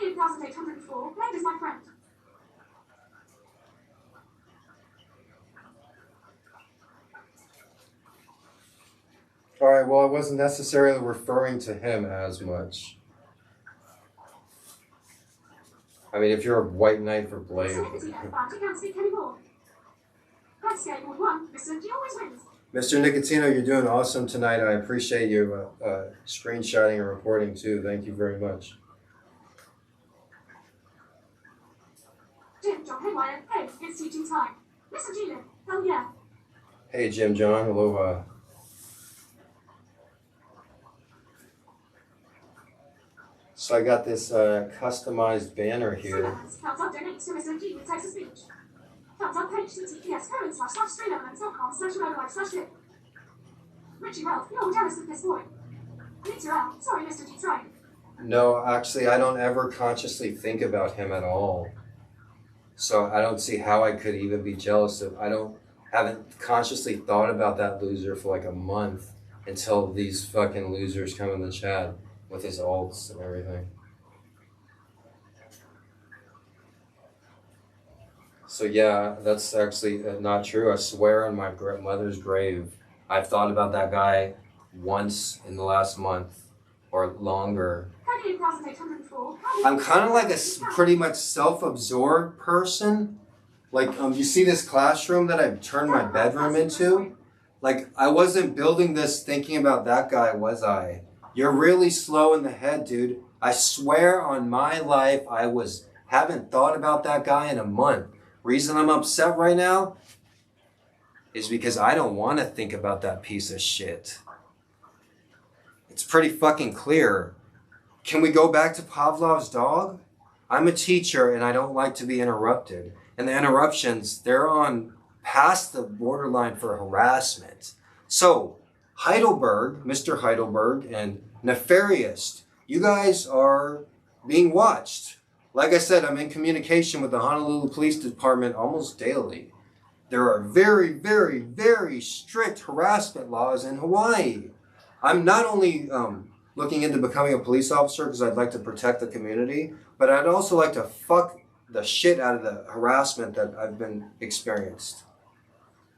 38,804. Named is my friend. All right, well, I wasn't necessarily referring to him as much. I mean, if you're a white knight for Blade. Mr. Nicotino, you're doing awesome tonight. I appreciate you screenshotting and reporting too. Thank you very much. Jim, John, hey, Wyatt. Hey, it's teaching time. Mr. G, oh yeah. Hey, Jim, John, aloha. So I got this customized banner here. Thumbs up donates to Mr.G with text to speech. Thumbs up page TTS /streamelements.com/streamelements/tip. Richie Ralph, you're jealous of this boy. Peter L, sorry Mr. G, sorry. No, actually, I don't ever consciously think about him at all. So I don't see how I could even be jealous of. Haven't consciously thought about that loser for like a month until these fucking losers come in the chat with his alts and everything. So yeah, that's actually not true. I swear on my mother's grave, I've thought about that guy once in the last month or longer. I'm kind of like a pretty much self-absorbed person. Like, you see this classroom that I've turned my bedroom into? Like, I wasn't building this thinking about that guy, was I? You're really slow in the head, dude. I swear on my life, haven't thought about that guy in a month. Reason I'm upset right now is because I don't want to think about that piece of shit. It's pretty fucking clear. Can we go back to Pavlov's dog? I'm a teacher and I don't like to be interrupted. And the interruptions, they're on past the borderline for harassment. So, Heidelberg, Mr. Heidelberg, and Nefarious, you guys are being watched. Like I said, I'm in communication with the Honolulu Police Department almost daily. There are very, very, very strict harassment laws in Hawaii. I'm not only looking into becoming a police officer because I'd like to protect the community, but I'd also like to fuck the shit out of the harassment that I've been experienced.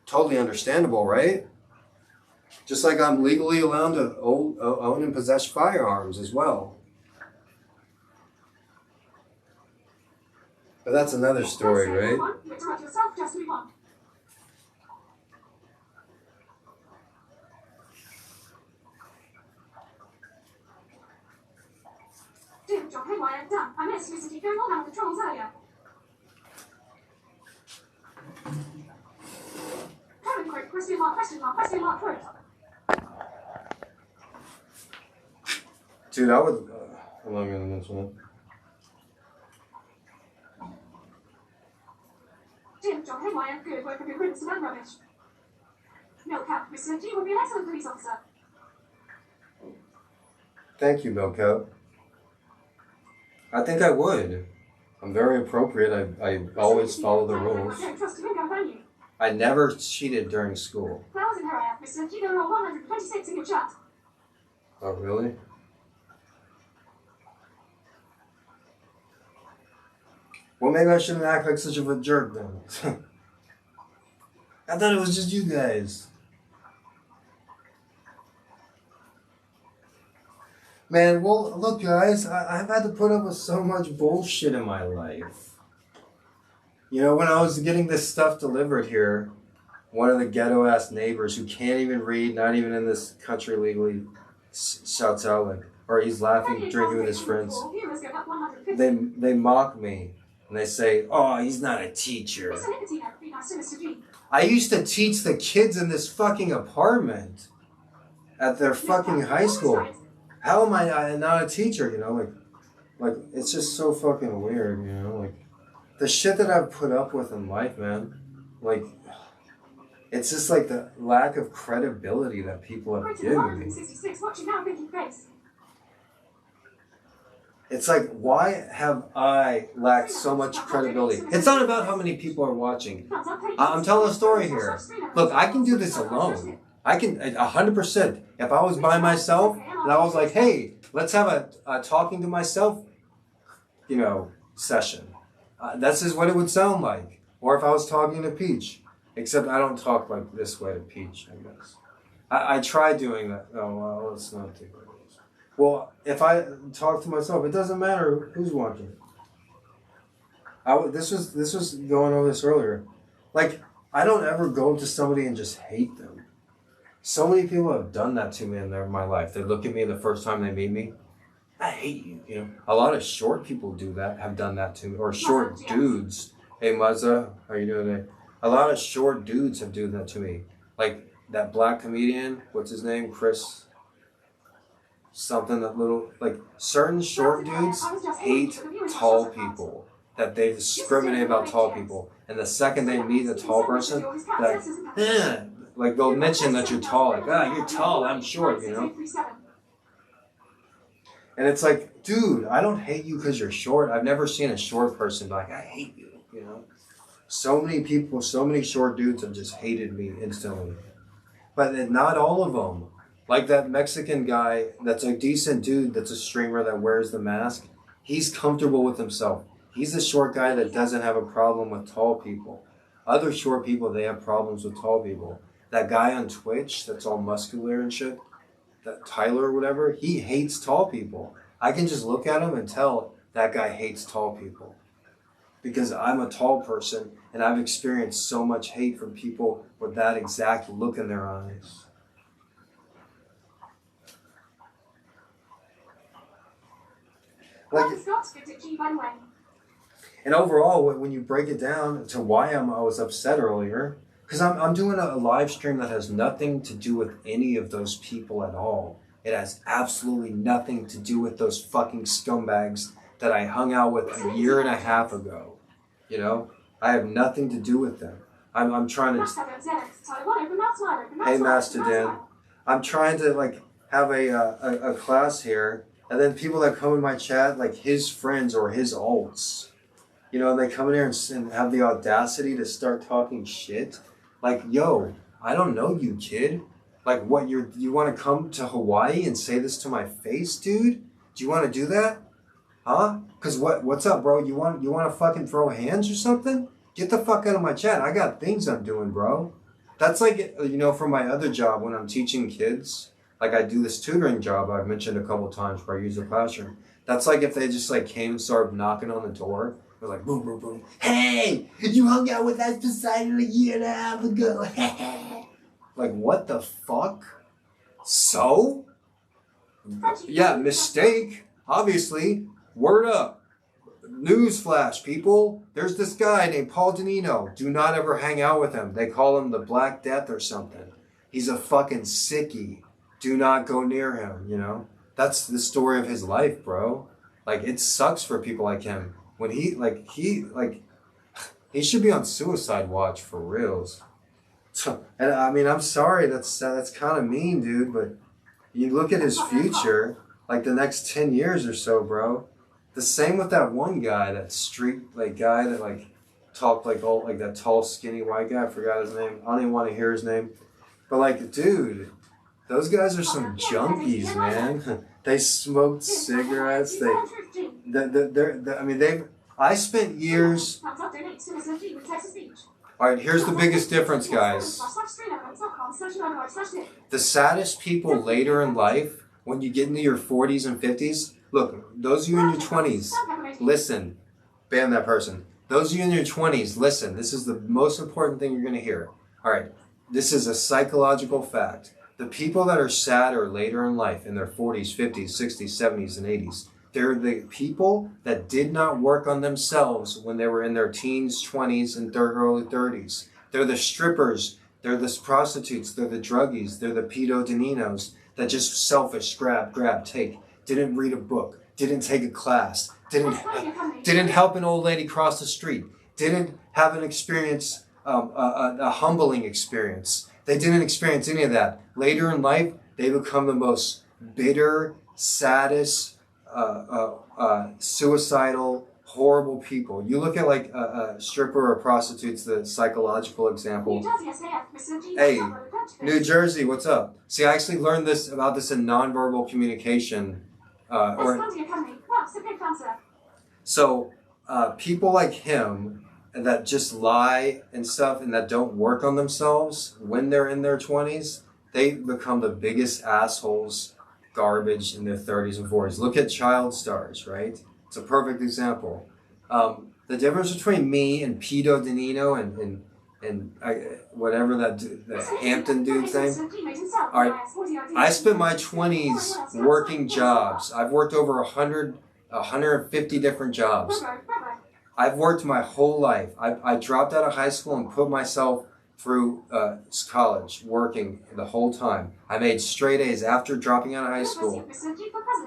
Totally understandable, right? Just like I'm legally allowed to own and possess firearms as well. But that's another story, right? Jim, John, hey, Wyatt, done. I missed Mr. G going on controls earlier. Karen quote, question mark, quote. Dude, I would. I'm not gonna mention it. Jim, John Haywire, good work of your criticism and rubbish. Milk Cap, Mr. G would be an excellent police officer. Thank you, Milko. I think I would. I'm very appropriate. I always follow the rules. I don't trust you, go ban you. I never cheated during school. Flowers in her hair, Mr. G, there are 126 in your chat. Oh, really? Well, maybe I shouldn't act like such a jerk then. I thought it was just you guys. Man, well, look, guys, I've had to put up with so much bullshit in my life. You know, when I was getting this stuff delivered here, one of the ghetto-ass neighbors who can't even read, not even in this country legally, shouts out, like, or he's laughing, drinking with his friends. They mock me, and they say, oh, he's not a teacher. I used to teach the kids in this fucking apartment at their fucking high school. How am I not a teacher, you know? Like it's just so fucking weird, you know? Like, the shit that I've put up with in life, man. Like, it's just like the lack of credibility that people have given me. It's like, why have I lacked so much credibility? It's not about how many people are watching. I'm telling a story here. Look, I can do this alone. I can 100%. If I was by myself and I was like, hey, let's have a talking to myself, you know, session. This is what it would sound like. Or if I was talking to Peach. Except I don't talk like this way to Peach, I guess. I tried doing that. Oh, well, let's not do it. Well, if I talk to myself, it doesn't matter who's watching. This was going over this earlier. Like, I don't ever go to somebody and just hate them. So many people have done that to me in my life. They look at me the first time they meet me. I hate you. You know, a lot of short people do that. Have done that to me, or short dudes. Hey, Muzza, how you doing today? A lot of short dudes have done that to me. Like that black comedian. What's his name? Chris. Something that little like certain short dudes hate tall people. That they discriminate about tall people, and the second they meet a tall person, like, like they'll mention that you're tall, like, you're tall, I'm short, you know? And it's like, dude, I don't hate you because you're short. I've never seen a short person be like, I hate you, you know? So many people, so many short dudes have just hated me instantly. But not all of them. Like that Mexican guy that's a decent dude that's a streamer that wears the mask, he's comfortable with himself. He's a short guy that doesn't have a problem with tall people. Other short people, they have problems with tall people. That guy on Twitch that's all muscular and shit, that Tyler or whatever, he hates tall people. I can just look at him and tell that guy hates tall people. Because I'm a tall person and I've experienced so much hate from people with that exact look in their eyes. Like, and overall, when you break it down to why I was upset earlier, because I'm doing a live stream that has nothing to do with any of those people at all. It has absolutely nothing to do with those fucking scumbags that I hung out with a year and a half ago. You know? I have nothing to do with them. I'm trying to... Hey, Master Dan. I'm trying to, like, have a class here, and then people that come in my chat, like his friends or his alts, you know, they come in here and have the audacity to start talking shit. Like, yo, I don't know you, kid. Like, what, you want to come to Hawaii and say this to my face, dude? Do you want to do that? Huh? Because what's up, bro? You want to fucking throw hands or something? Get the fuck out of my chat. I got things I'm doing, bro. That's like, you know, for my other job when I'm teaching kids. Like, I do this tutoring job I've mentioned a couple times where I use the classroom. That's like if they just, like, came and started knocking on the door. They're like, boom, boom, boom. Hey, you hung out with that Poseidon a year and a half ago. Like, what the fuck? So? Yeah, mistake. Obviously. Word up. Newsflash, people. There's this guy named Paul Danino. Do not ever hang out with him. They call him the Black Death or something. He's a fucking sickie. Do not go near him, you know? that's the story of his life, bro. Like, it sucks for people like him. When he should be on suicide watch for reals. And I mean, I'm sorry, that's kind of mean, dude, but you look at his future, like the next 10 years or so, bro. The same with that one guy, that street guy that talked like that tall, skinny white guy. I forgot his name. I don't even want to hear his name. But dude, those guys are some junkies, man. They smoked cigarettes. I spent years. All right, here's the biggest difference, guys. The saddest people later in life, when you get into your 40s and 50s, look, those of you in your 20s, listen, ban that person. Those of you in your 20s, listen, this is the most important thing you're going to hear. All right, this is a psychological fact. The people that are sadder later in life, in their 40s, 50s, 60s, 70s, and 80s, they're the people that did not work on themselves when they were in their teens, 20s, and early 30s. They're the strippers, they're the prostitutes, they're the druggies, they're the pedo-deninos that just selfish, grab, take, didn't read a book, didn't take a class, didn't help an old lady cross the street, didn't have an experience, a humbling experience. They didn't experience any of that. Later in life, they become the most bitter, saddest, suicidal, horrible people. You look at a stripper or prostitute's the psychological example. Hey, New Jersey, what's up? See, I actually learned about this in nonverbal communication. So people like him that just lie and stuff and that don't work on themselves when they're in their 20s, they become the biggest assholes, garbage in their 30s and 40s. Look at child stars, right? It's a perfect example. The difference between me and Pedo Danino and whatever that Hampton dude thing. All right, I spent my 20s working jobs. I've worked over 150 different jobs. I've worked my whole life. I dropped out of high school and put myself through college, working the whole time. I made straight A's after dropping out of high school.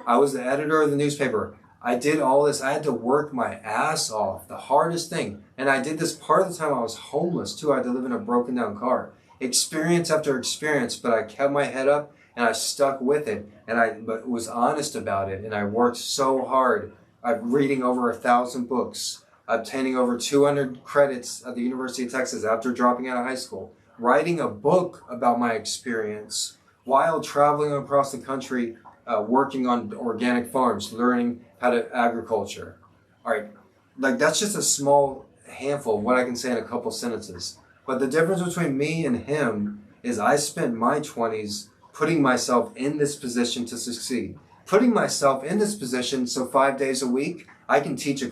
I was the editor of the newspaper. I did all this. I had to work my ass off, the hardest thing. And I did this part of the time I was homeless too. I had to live in a broken down car. Experience after experience, but I kept my head up and I stuck with it. And I was honest about it. And I worked so hard. I'm reading over 1,000 books, obtaining over 200 credits at the University of Texas after dropping out of high school, writing a book about my experience while traveling across the country, working on organic farms, learning how to agriculture. All right, that's just a small handful of what I can say in a couple sentences. But the difference between me and him is I spent my 20s putting myself in this position to succeed. Putting myself in this position so 5 days a week, I can teach a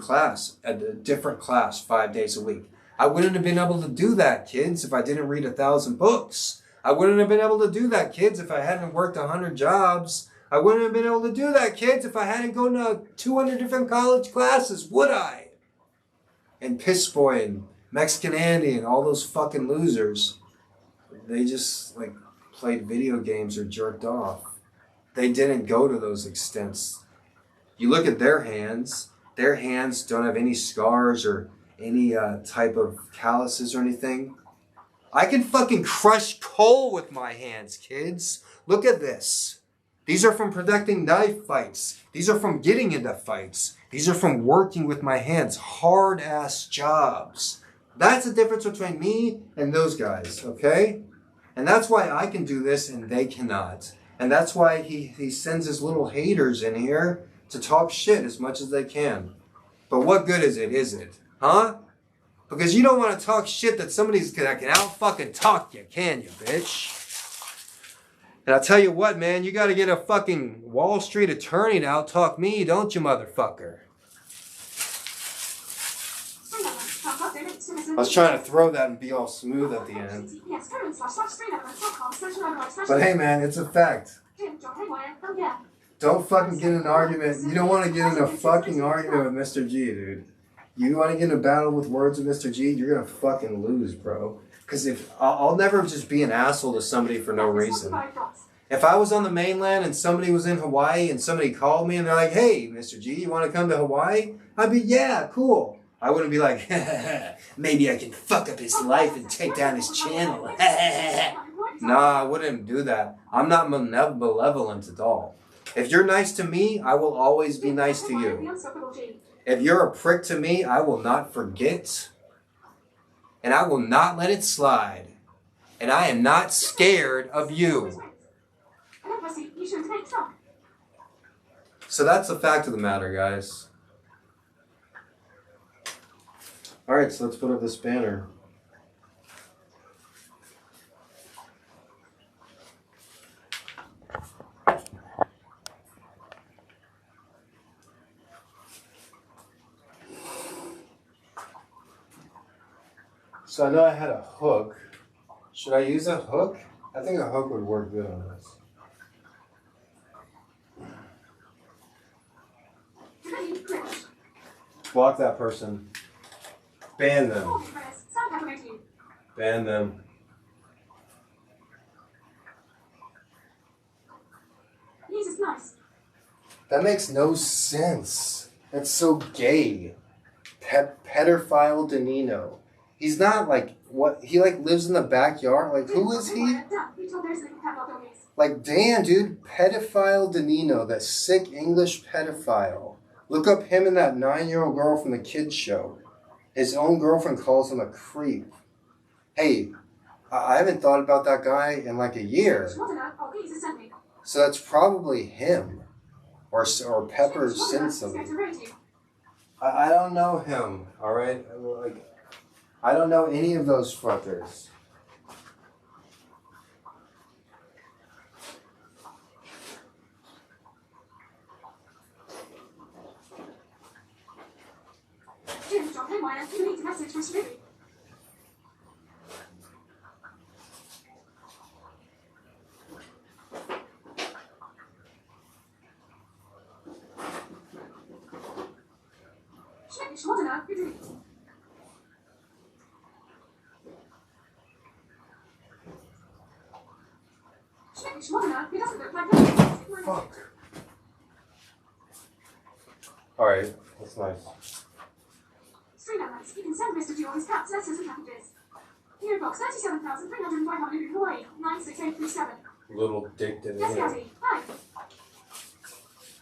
different class 5 days a week. I wouldn't have been able to do that, kids, if I didn't read 1,000 books. I wouldn't have been able to do that, kids, if I hadn't worked 100 jobs. I wouldn't have been able to do that, kids, if I hadn't gone to 200 different college classes, would I? And Piss Boy and Mexican Andy and all those fucking losers, they just played video games or jerked off. They didn't go to those extents. You look at their hands don't have any scars or any type of calluses or anything. I can fucking crush coal with my hands, kids. Look at this. These are from protecting knife fights. These are from getting into fights. These are from working with my hands. Hard-ass jobs. That's the difference between me and those guys, okay? And that's why I can do this and they cannot. And that's why he sends his little haters in here to talk shit as much as they can. But what good is it? Huh? Because you don't want to talk shit that that can out-fucking talk you, can you, bitch? And I'll tell you what, man, you got to get a fucking Wall Street attorney to out-talk me, don't you, motherfucker? I was trying to throw that and be all smooth at the end. But hey, man, it's a fact. Don't fucking get in an argument. You don't want to get in a fucking argument with Mr. G, dude. You want to get in a battle with words with Mr. G, you're going to fucking lose, bro. Because I'll never just be an asshole to somebody for no reason. If I was on the mainland and somebody was in Hawaii and somebody called me and they're like, hey, Mr. G, you want to come to Hawaii? I'd be, yeah, cool. I wouldn't be like, maybe I can fuck up his life and take down his channel. Nah, I wouldn't do that. I'm not malevolent at all. If you're nice to me, I will always be nice to you. If you're a prick to me, I will not forget. And I will not let it slide. And I am not scared of you. So that's the fact of the matter, guys. Alright, so let's put up this banner. So I know I had a hook. Should I use a hook? I think a hook would work good on this. Block that person. Ban them. Ban them. That makes no sense. That's so gay. Pedophile Danino. He's not like what he like lives in the backyard. Like who is he? Like damn, dude, pedophile Danino, that sick English pedophile. Look up him and that 9-year-old girl from the kids show. His own girlfriend calls him a creep. Hey, I haven't thought about that guy in like a year. So that's probably him, or Pepper Simpson. I don't know him. All right, like. I don't know any of those fuckers. Fuck. Alright, that's nice. You can send Mr.G all his cats, letters, and packages. PO Box 37,305 Honolulu, Hawaii, 96837. Little dick didn't Yes, Daddy. Hi.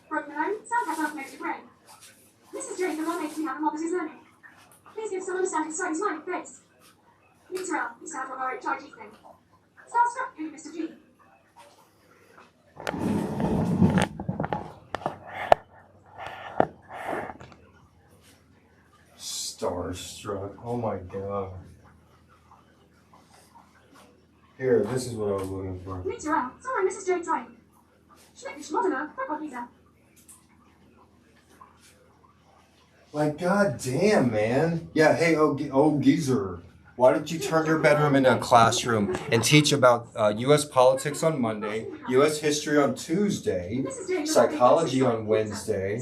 Broken home, sound has automated brain. Mrs. J cannot make me have a mob as his learning. Please give some understanding slightly smiling face. Neutral, you sound like our HIG thing. Starstruck, you, Mr.G. Starstruck. Oh my god. Here, this is what I was looking for. Neutral, sorry, Mrs. J time. Schmeckisch Moderner, Pepper. Like, god damn, man. Yeah, hey, geezer. Why don't you turn your bedroom into a classroom and teach about U.S. politics on Monday, U.S. history on Tuesday, psychology on Wednesday.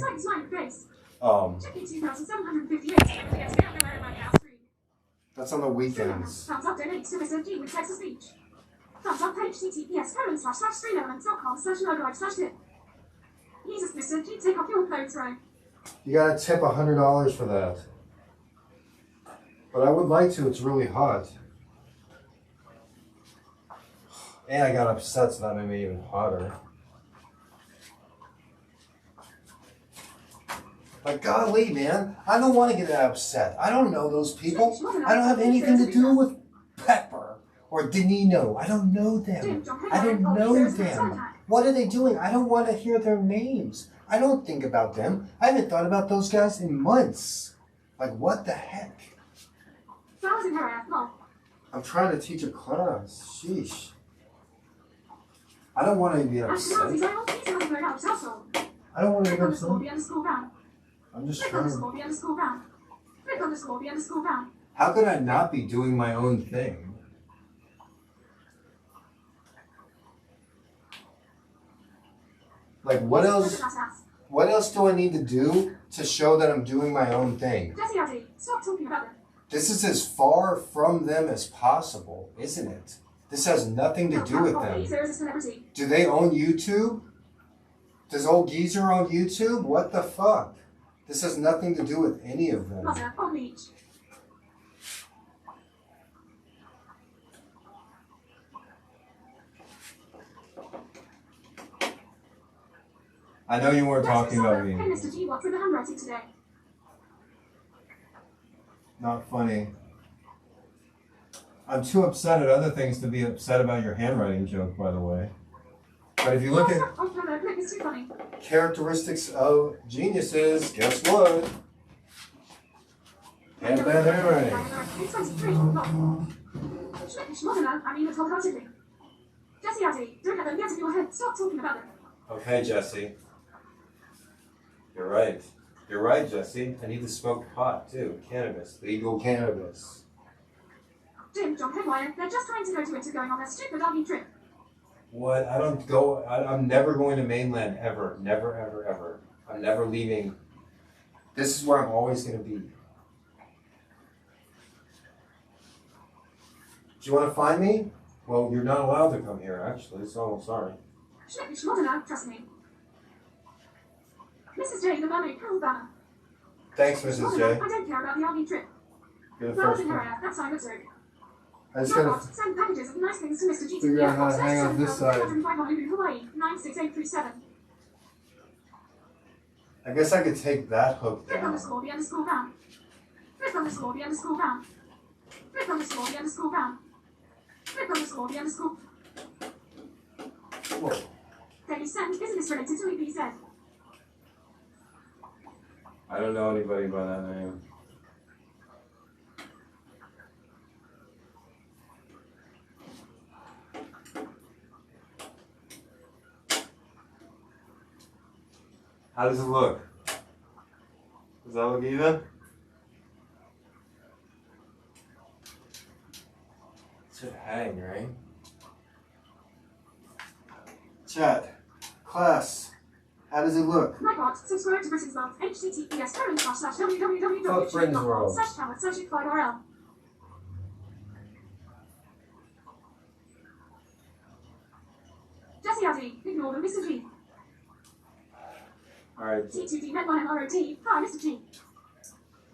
That's on the weekends. Thumbs up donates to Mr.G with text to speech. Thumbs up page TTS://streamelements.com/logo/tip. Jesus, Mr.G, take off your clothes, right? You gotta tip $100 for that. But I would like to, it's really hot. And I got upset, so that made me even hotter. Like, golly, man, I don't want to get that upset. I don't know those people. I don't have anything to do with Pepper or Danino. I don't know them. I don't know them. What are they doing? I don't want to hear their names. I don't think about them. I haven't thought about those guys in months. Like, what the heck? I'm trying to teach a class. Sheesh. I don't want to get upset. I don't want to get upset. I'm just trying. How could I not be doing my own thing? Like, what else? What else do I need to do to show that I'm doing my own thing? Stop talking about them. This is as far from them as possible, isn't it? This has nothing to do with them. Geezer is a celebrity. Do they own YouTube? Does old Geezer own YouTube? What the fuck? This has nothing to do with any of them. Mother on leech. I know you weren't talking about me. Hey, Mr.G, what's with the handwriting today? Not funny. I'm too upset at other things to be upset about your handwriting joke, by the way. But if you look at Oh, no, look, it's too funny. characteristics of geniuses, guess what? Have bad handwriting. It's 23, not. Schmodena, I mean, it's wholeheartedly. Jesse Addy, don't let them get in your head. Stop talking about them. Okay, Jesse. You're right. You're right, Jesse. I need to smoke pot, too. Cannabis. Legal cannabis. Jim, John, Headwire, they're just trying to go to Winter going on their stupid RV trip. What? I don't go... I'm never going to mainland, ever. Never, ever, ever. I'm never leaving. This is where I'm always going to be. Do you want to find me? Well, you're not allowed to come here, actually, so I'm sorry. Schmodena, trust me. Mrs. J, the mermaid, Carol Banner. Thanks, Mrs. J. I don't care about the RV trip. You're the Flowers first in her one. hair, that's how it's doing. I just gotta... Send packages of nice things to Mr. G. Figure out how to hang on this side. Honolulu, Hawaii, 96837. I guess I could take that hook Flip down. underscore the underscore round. Flip underscore the underscore round. Flip underscore the underscore round. Flip underscore the underscore. Whoa. Daily send, isn't this related to EPZ? I don't know anybody by that name. How does it look? Does that look even? It should hang, right? Chat. Class. How does it look? My God, subscribe to Britain's Month, https Fuck Britain's www.youtube.com World. /channel/5RL. Jesse Addy, ignore them, Mr. G. Alright. T2D Met1MROT, hi, Mr. G.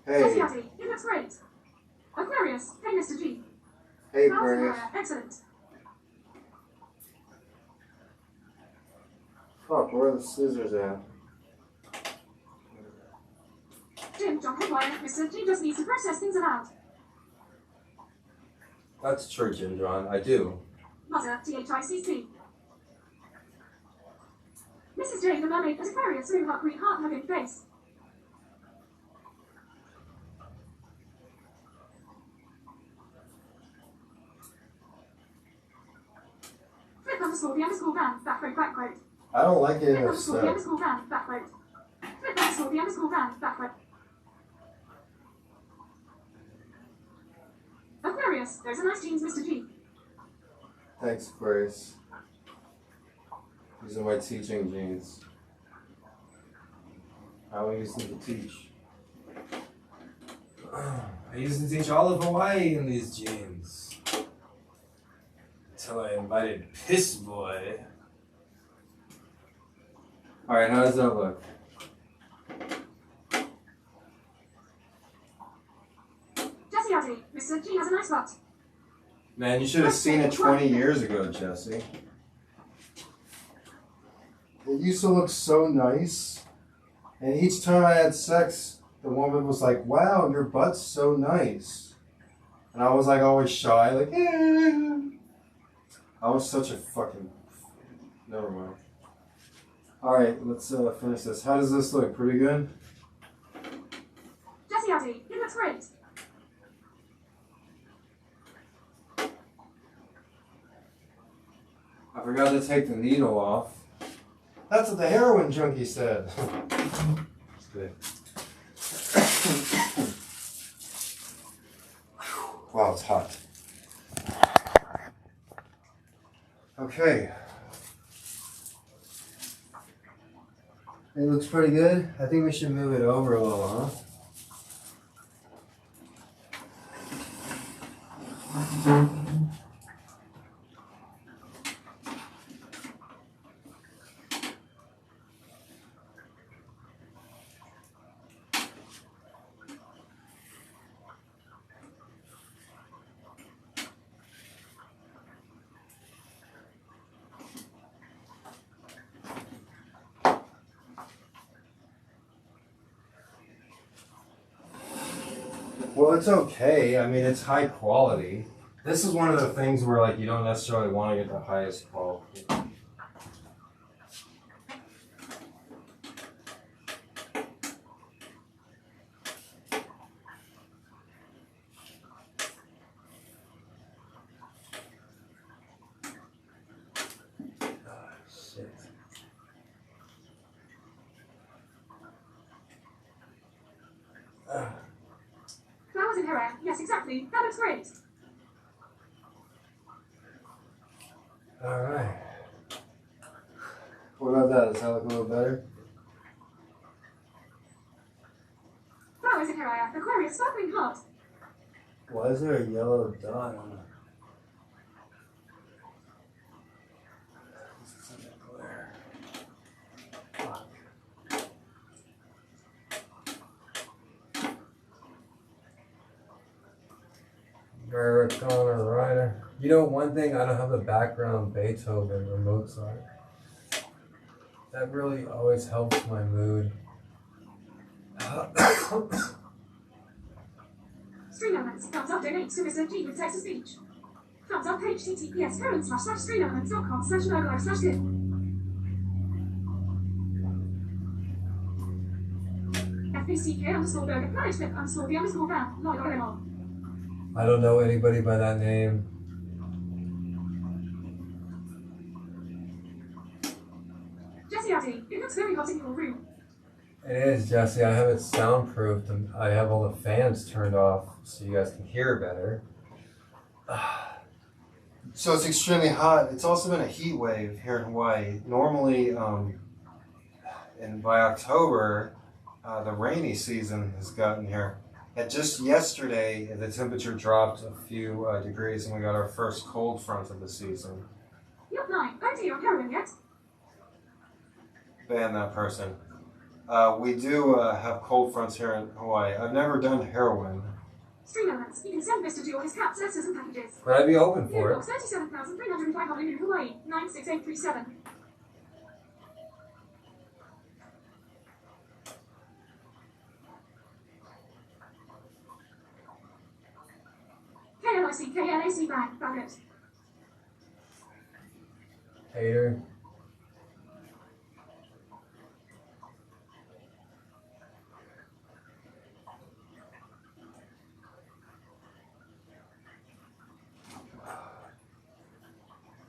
Jesse Hey. Addy, it looks great. Aquarius, hey, Mr. G. Hey, Flowers in her Aquarius. hair, excellent. Fuck, where are the scissors at? Jim, John, Headwire, Mr. G just needs to process things aloud. That's true, Jim John. I do. Mother, THICC. Mrs. J, the mermaid at Aquarius, sweetheart, green heart, hugging face. Flip underscore the underscore round, backroad, backroad. I don't like Flip it enough underscore the stuff. underscore round, backroad. Flip underscore the underscore round, backroad. Aquarius, there's a nice jeans, Mr. G. Thanks, Aquarius. These are my teaching jeans. I don't use them to teach. I used to teach all of Hawaii in these jeans. Until I invited Piss Boy. Alright, how does that look? Jesse Addy, Mr. G has a nice butt. Man, you should have seen it 20 years ago, Jesse. It used to look so nice. And each time I had sex, the woman was like, wow, your butt's so nice. And I was like always shy, like, yeah. I was such a fucking... Never mind. Alright, let's finish this. How does this look? Pretty good? Jesse Addy, it looks great. I forgot to take the needle off. That's what the heroin junkie said. It's good. Wow, it's hot. Okay. It looks pretty good. I think we should move it over a little, huh? Well, it's okay. I mean, it's high quality. This is one of the things where, like, you don't necessarily want to get the highest quality. Flowers in her hair. Yes, exactly. That looks great. All right. What about that? Does that look a little better? Flowers in her hair. Aquarius sparkling hot. Why is there a yellow dot on it? This is a glare. Fuck. Americana Rider. You know, one thing, I don't have the background Beethoven or Mozart. That really always helps my mood. Stream elements. Thumbs up. Donate to Mr.G with text to speech. Thumbs up page TTS colon/streamelements.com/logo/tip. FBCK_burger planet flip _the_van logo. I don't know anybody by that name. Jesse Addy, it looks very hot in your room. It is, Jesse. I have it soundproofed and I have all the fans turned off so you guys can hear better. So it's extremely hot. It's also been a heat wave here in Hawaii. Normally, and by October, the rainy season has gotten here. And just yesterday, the temperature dropped a few degrees and we got our first cold front of the season. You're fine. Oh dear, on heroin yet? Ban that person. We do have cold fronts here in Hawaii. I've never done heroin. Stream elements. You can send Mr.G all his caps, letters, and packages. But I'd be open for it. 37,305 Honolulu, Hawaii, 96837. KLIC bank, backup. Hater.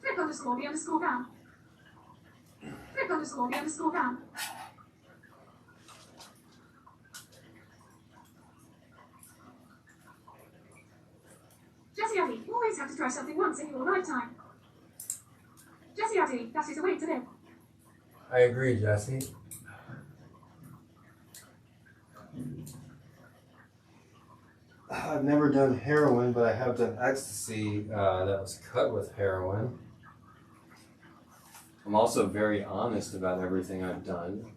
Flip_the_van. Flip_the_van. Jesse Addy, always have to try something once in your lifetime. Jesse Addy, that is a way to live. I agree, Jesse. I've never done heroin, but I have done ecstasy that was cut with heroin. I'm also very honest about everything I've done.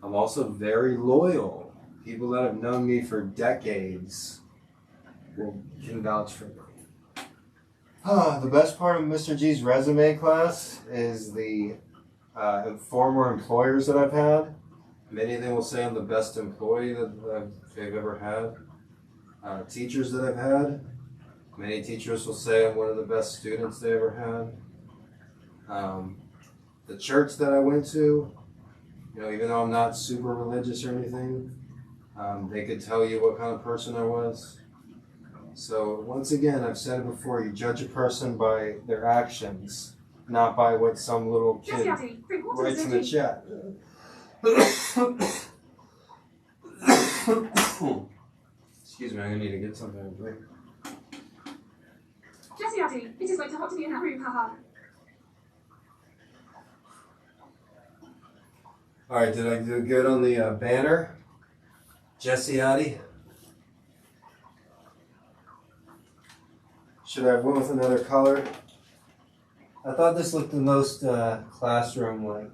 I'm also very loyal. People that have known me for decades can vouch for me. The best part of Mr. G's resume class is the former employers that I've had. Many of them will say I'm the best employee that they've ever had. Teachers that I've had. Many teachers will say I'm one of the best students they ever had. The church that I went to, you know, even though I'm not super religious or anything, they could tell you what kind of person I was. So once again, I've said it before, you judge a person by their actions, not by what some little kid writes in the chat. Excuse me, I'm gonna need to get something to drink. Jesse Addy, it is way too hot to be in that room, haha. Alright, did I do good on the banner? Jesse Addy? Should I have went with another color? I thought this looked the most classroom-like.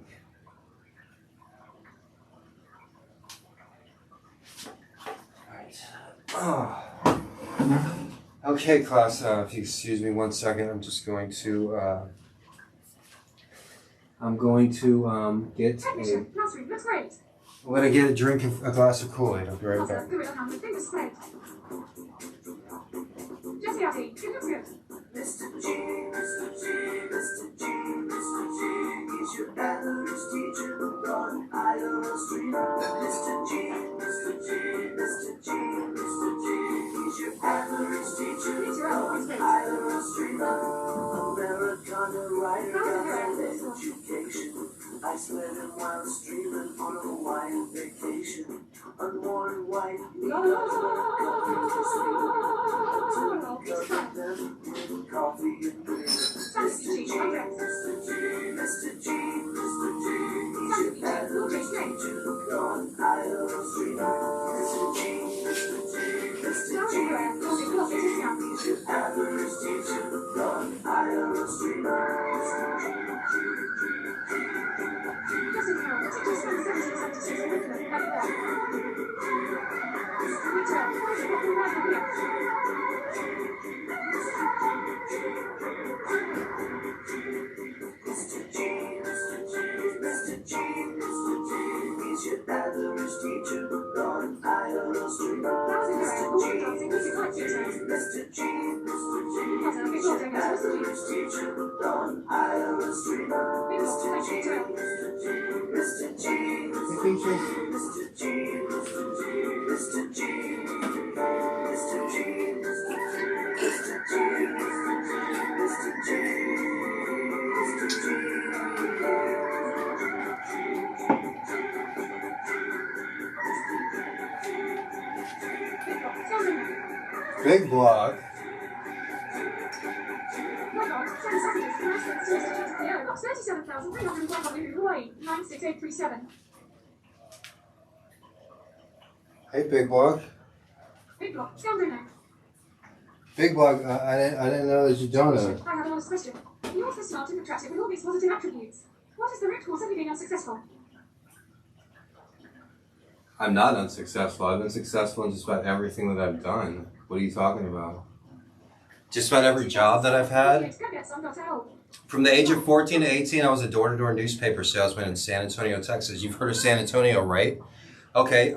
Alright. Oh. Okay, class, if you excuse me 1 second, I'm just going to get Technician, classroom, looks great. I'm gonna get a drink of a glass of Kool-Aid. I'll be right back. Gorilla hand with fingers spread. Jesse Addy, good. Mr. G, Mr. G, Mr. G, Mr. G, he's your average teacher on Iowa Street. Mr. G, Mr. G, Mr. G, Mr. G, he's your average teacher on Iowa Street. Americana writer, Gonzo Education. I swear him while streaming on a Hawaiian vacation. Unworn white needles when it comes to sleep. Coffee and beer. Mr. G, Mr. G, Mr. G, Mr. G, he's your average teacher on Iowa Street. Mr. G, Mr. G, Mr. G, Mr. G, he's your average teacher on Iowa Street. Justin Carroll, TTS 1776 curriculum, happy birthday. Victor, where's the popular rifle here? Mr. G, Mr. G, Mr. G, Mr. G, he's your average teacher on Iowa Street. Mr. G, Mr. G, Mr. G, he's your average teacher on Iowa Street. Mr. G, Mr. G, Mr. G, Mr. G, Mr. G, Mr. G, Mr. G, Mr. G, Mr. G, Mr. G, Mr. G. Big block. Box 37,301 Honolulu, Hawaii, 96837. Hey, Big block. Big block, Scoundrel now. Big block. I didn't know that you don't know. I have an honest question. You're so smart and attractive with all these positive attributes. What is the root cause of you being unsuccessful? I'm not unsuccessful. I've been successful in just about everything that I've done. What are you talking about? Just about every job that I've had. From the age of 14 to 18, I was a door-to-door newspaper salesman in San Antonio, Texas. You've heard of San Antonio, right? Okay,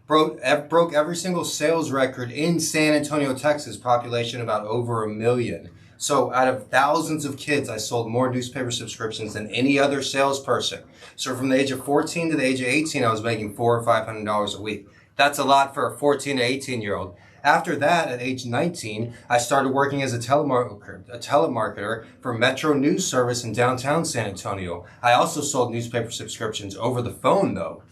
broke every single sales record in San Antonio, Texas, population about over 1 million. So out of thousands of kids, I sold more newspaper subscriptions than any other salesperson. So from the age of 14 to the age of 18, I was making $400 or $500 a week. That's a lot for a 14 to 18-year-old. After that, at age 19, I started working as a telemarketer for Metro News Service in downtown San Antonio. I also sold newspaper subscriptions over the phone, though.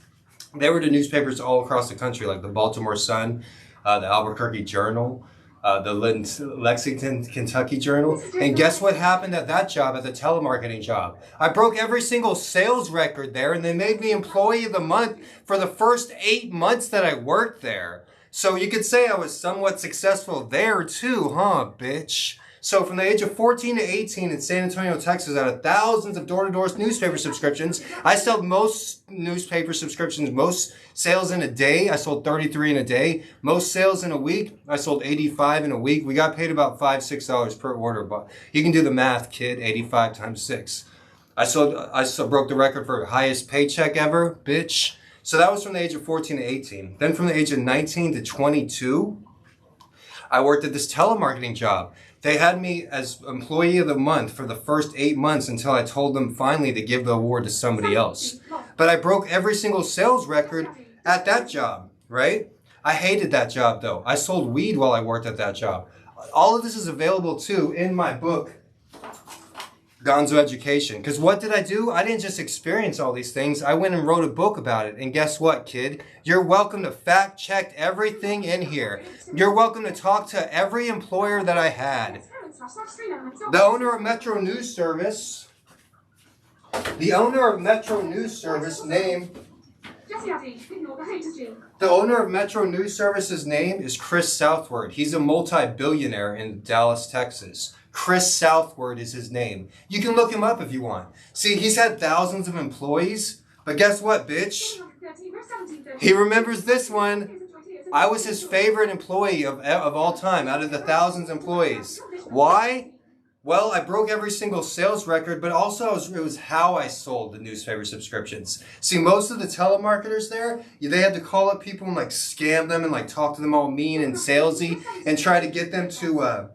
They were to newspapers all across the country, like the Baltimore Sun, the Albuquerque Journal, the Lexington, Kentucky Journal. And guess what happened at that job, at the telemarketing job? I broke every single sales record there, and they made me Employee of the Month for the first 8 months that I worked there. So you could say I was somewhat successful there too, huh, bitch? So from the age of 14 to 18 in San Antonio, Texas, out of thousands of door-to-door newspaper subscriptions, I sold most newspaper subscriptions, most sales in a day. I sold 33 in a day. Most sales in a week, I sold 85 in a week. We got paid about $5, $6 per order, but you can do the math, kid. 85 times 6. I broke the record for highest paycheck ever, bitch. So that was from the age of 14 to 18. Then from the age of 19 to 22, I worked at this telemarketing job. They had me as Employee of the Month for the first 8 months until I told them finally to give the award to somebody else. But I broke every single sales record at that job, right? I hated that job though. I sold weed while I worked at that job. All of this is available too in my book, Gonzo Education. Because what did I do? I didn't just experience all these things. I went and wrote a book about it. And guess what, kid? You're welcome to fact check everything in here. You're welcome to talk to every employer that I had. The owner of Metro News Service. The owner of Metro News Service name. The owner of Metro News Service's name is Chris Southward. He's a multi-billionaire in Dallas, Texas. Chris Southward is his name. You can look him up if you want. See, he's had thousands of employees, but guess what, bitch? He remembers this one. I was his favorite employee of all time out of the thousands of employees. Why? Well, I broke every single sales record, but also it was how I sold the newspaper subscriptions. See, most of the telemarketers there, they had to call up people and like scam them and like talk to them all mean and salesy and try to get them to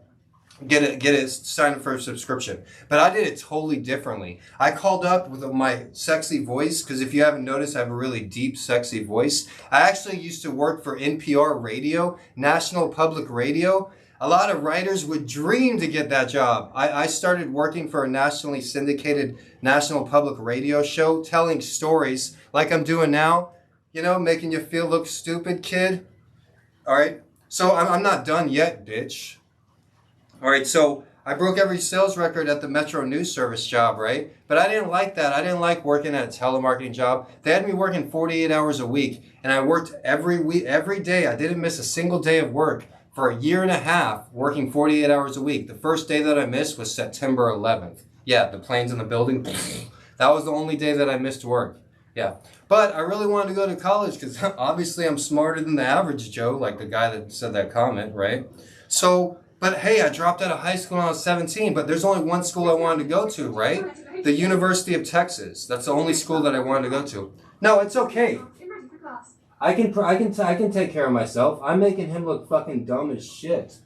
get it signed up for a subscription. But I did it totally differently. I called up with my sexy voice, because if you haven't noticed, I have a really deep, sexy voice. I actually used to work for NPR radio, National Public Radio. A lot of writers would dream to get that job. I started working for a nationally syndicated national public radio show, telling stories like I'm doing now, you know, making you look stupid, kid. All right. So I'm not done yet, bitch. All right. So I broke every sales record at the Metro News Service job, right? But I didn't like that. I didn't like working at a telemarketing job. They had me working 48 hours a week, and I worked every week, every day. I didn't miss a single day of work. For a year and a half, working 48 hours a week. The first day that I missed was September 11th. Yeah, the planes in the building. That was the only day that I missed work. Yeah. But I really wanted to go to college because obviously I'm smarter than the average Joe, like the guy that said that comment, right? So, but hey, I dropped out of high school when I was 17, but there's only one school I wanted to go to, right? The University of Texas. That's the only school that I wanted to go to. No, it's okay. I can take care of myself. I'm making him look fucking dumb as shit.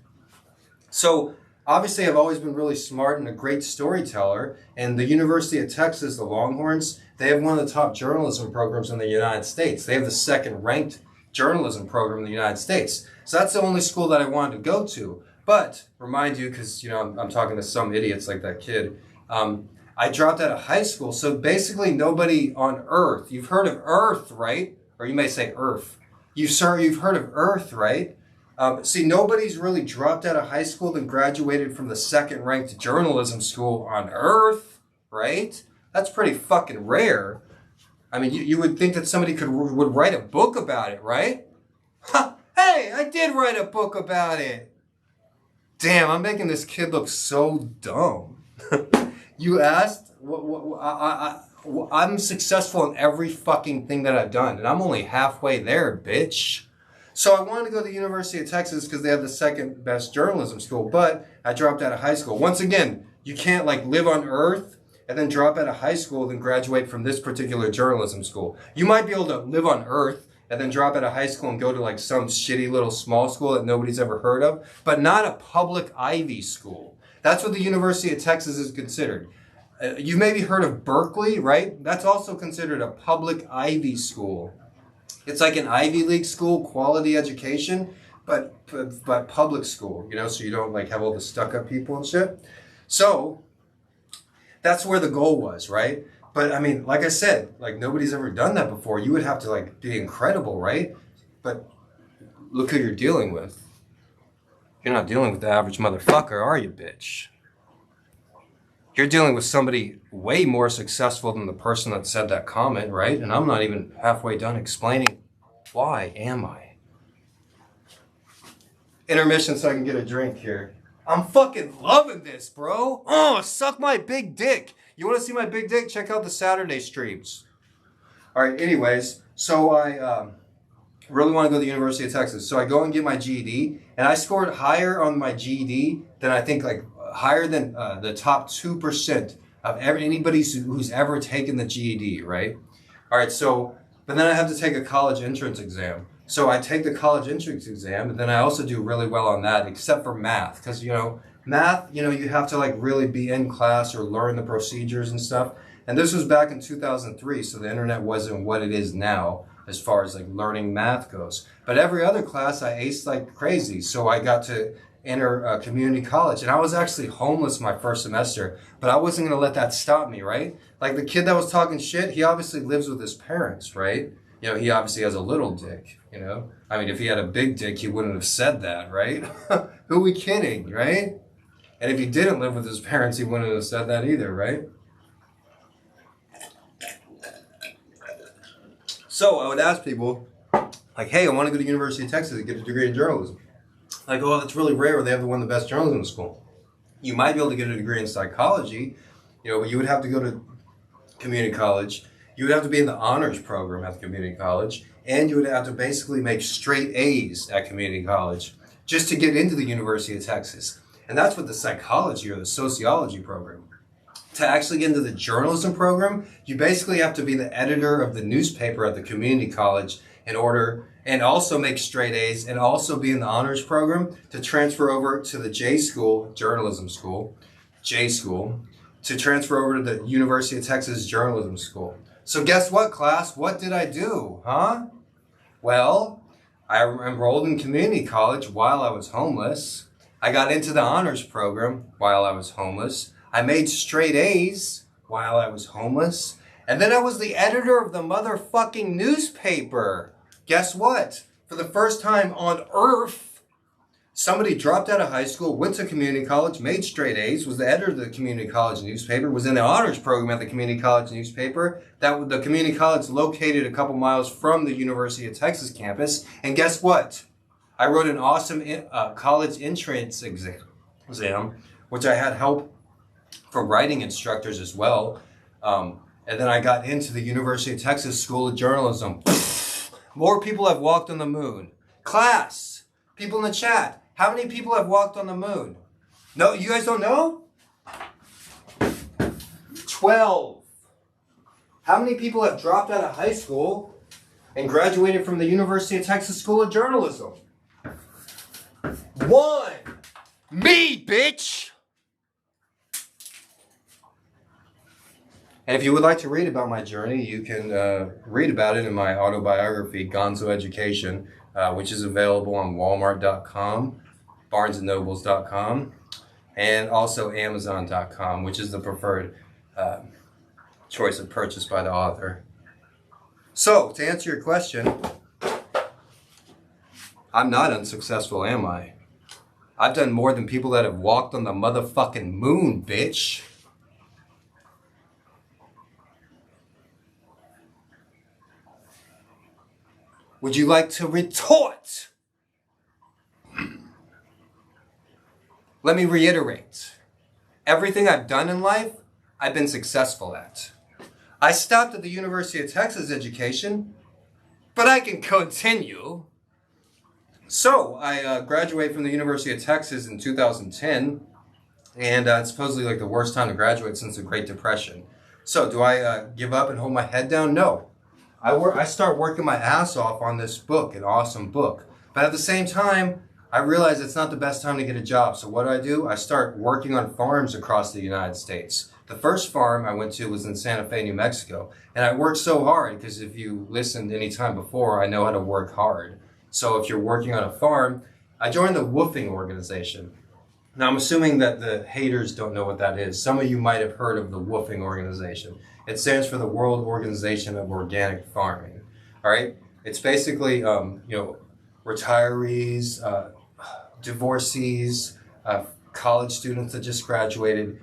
So, obviously I've always been really smart and a great storyteller. And the University of Texas, the Longhorns, they have one of the top journalism programs in the United States. They have the second ranked journalism program in the United States. So that's the only school that I wanted to go to. But, remind you, because, you know, I'm talking to some idiots like that kid. I dropped out of high school. So basically nobody on Earth, you've heard of Earth, right? Or you may say Earth. You've heard of Earth, right? See, nobody's really dropped out of high school and graduated from the second-ranked journalism school on Earth, right? That's pretty fucking rare. I mean, you would think that somebody would write a book about it, right? Ha! Hey, I did write a book about it. Damn, I'm making this kid look so dumb. You asked? I'm successful in every fucking thing that I've done, and I'm only halfway there, bitch. So I wanted to go to the University of Texas because they have the second best journalism school, but I dropped out of high school. Once again, you can't like live on Earth and then drop out of high school and then graduate from this particular journalism school. You might be able to live on Earth and then drop out of high school and go to like some shitty little small school that nobody's ever heard of, but not a public Ivy school. That's what the University of Texas is considered. You maybe heard of Berkeley, right? That's also considered a public Ivy school. It's like an Ivy League school, quality education, but public school, you know, so you don't like have all the stuck-up people and shit. So that's where the goal was, right? But I mean, like I said, like nobody's ever done that before. You would have to like be incredible, right? But look who you're dealing with. You're not dealing with the average motherfucker, are you, bitch? You're dealing with somebody way more successful than the person that said that comment, right? And I'm not even halfway done explaining why am I. Intermission so I can get a drink here. I'm fucking loving this, bro. Oh, suck my big dick. You want to see my big dick? Check out the Saturday streams. All right, anyways, so I really want to go to the University of Texas. So I go and get my GED, and I scored higher on my GED than I think like higher than the top 2% of anybody who's ever taken the GED, right? All right, so, but then I have to take a college entrance exam. So I take the college entrance exam, and then I also do really well on that, except for math. Because, you know, math, you know, you have to like really be in class or learn the procedures and stuff. And this was back in 2003, so the internet wasn't what it is now as far as like learning math goes. But every other class I aced like crazy. So I got to enter community college, and I was actually homeless my first semester, but I wasn't going to let that stop me, right? Like the kid that was talking shit, he obviously lives with his parents, right? You know, he obviously has a little dick, you know? I mean, if he had a big dick, he wouldn't have said that, right? Who are we kidding, right? And if he didn't live with his parents, he wouldn't have said that either, right? So I would ask people, like, hey, I want to go to the University of Texas to get a degree in journalism. Like, oh, that's really rare. They have one of the best journalism school. You might be able to get a degree in psychology, you know, but you would have to go to community college. You would have to be in the honors program at the community college, and you would have to basically make straight A's at community college just to get into the University of Texas. And that's with the psychology or the sociology program. To actually get into the journalism program, you basically have to be the editor of the newspaper at the community college in order, and also make straight A's, and also be in the honors program to transfer over to the J school, journalism school, J school, to transfer over to the University of Texas Journalism School. So guess what, class? What did I do, huh? Well, I enrolled in community college while I was homeless. I got into the honors program while I was homeless. I made straight A's while I was homeless. And then I was the editor of the motherfucking newspaper. Guess what? For the first time on earth, somebody dropped out of high school, went to community college, made straight A's, was the editor of the community college newspaper, was in the honors program at the community college newspaper. That the community college located a couple miles from the University of Texas campus. And guess what? I wrote an awesome college entrance exam, which I had help from writing instructors as well. And then I got into the University of Texas School of Journalism. More people have walked on the moon. Class, people in the chat, how many people have walked on the moon? No, you guys don't know? 12. How many people have dropped out of high school and graduated from the University of Texas School of Journalism? 1. Me, bitch! And if you would like to read about my journey, you can read about it in my autobiography, Gonzo Education, which is available on Walmart.com, BarnesandNobles.com, and also Amazon.com, which is the preferred choice of purchase by the author. So, to answer your question, I'm not unsuccessful, am I? I've done more than people that have walked on the motherfucking moon, bitch. Would you like to retort? Let me reiterate. Everything I've done in life, I've been successful at. I stopped at the University of Texas Education, but I can continue. So, I graduated from the University of Texas in 2010, and it's supposedly like the worst time to graduate since the Great Depression. So, do I give up and hold my head down? No. I start working my ass off on this book, an awesome book. But at the same time, I realize it's not the best time to get a job. So what do? I start working on farms across the United States. The first farm I went to was in Santa Fe, New Mexico. And I worked so hard because if you listened any time before, I know how to work hard. So if you're working on a farm, I joined the woofing organization. Now I'm assuming that the haters don't know what that is. Some of you might have heard of the woofing organization. It stands for the World Organization of Organic Farming. All right, it's basically retirees, divorcees, college students that just graduated,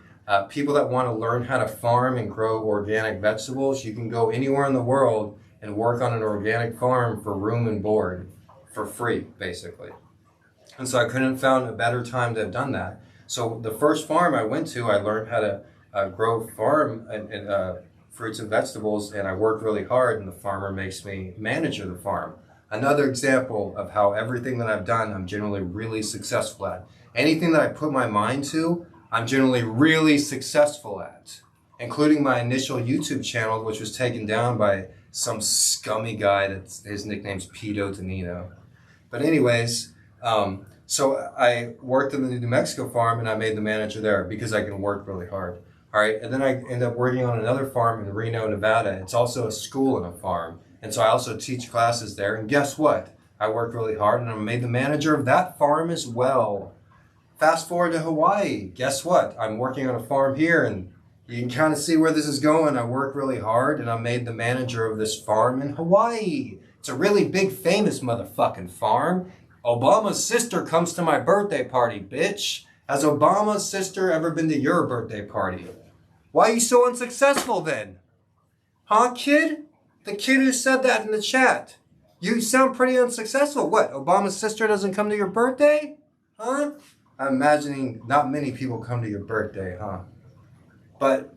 people that want to learn how to farm and grow organic vegetables. You can go anywhere in the world and work on an organic farm for room and board for free, basically. And so I couldn't have found a better time to have done that. So the first farm I went to, I learned how to grow farm and fruits and vegetables, and I worked really hard, and the farmer makes me manager the farm. Another example of how everything that I've done, I'm generally really successful at. Anything that I put my mind to, I'm generally really successful at, including my initial YouTube channel, which was taken down by some scummy guy his nickname's Pito Danino. But anyways, so I worked in the New Mexico farm, and I made the manager there because I can work really hard. All right, and then I ended up working on another farm in Reno, Nevada. It's also a school and a farm. And so I also teach classes there. And guess what? I worked really hard, and I made the manager of that farm as well. Fast forward to Hawaii. Guess what? I'm working on a farm here, and you can kind of see where this is going. I worked really hard, and I made the manager of this farm in Hawaii. It's a really big, famous motherfucking farm. Obama's sister comes to my birthday party, bitch. Has Obama's sister ever been to your birthday party? Why are you so unsuccessful then? Huh, kid? The kid who said that in the chat. You sound pretty unsuccessful. What, Obama's sister doesn't come to your birthday? Huh? I'm imagining not many people come to your birthday, huh? But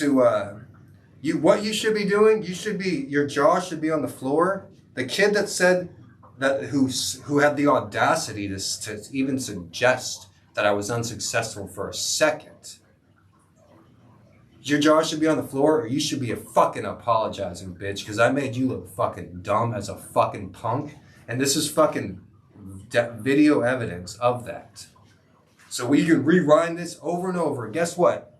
what you should be doing, your jaw should be on the floor. The kid that said that, who had the audacity to even suggest that I was unsuccessful for a second. Your jaw should be on the floor, or you should be a fucking apologizing, bitch, because I made you look fucking dumb as a fucking punk, and this is fucking video evidence of that. So we can rewind this over and over. Guess what?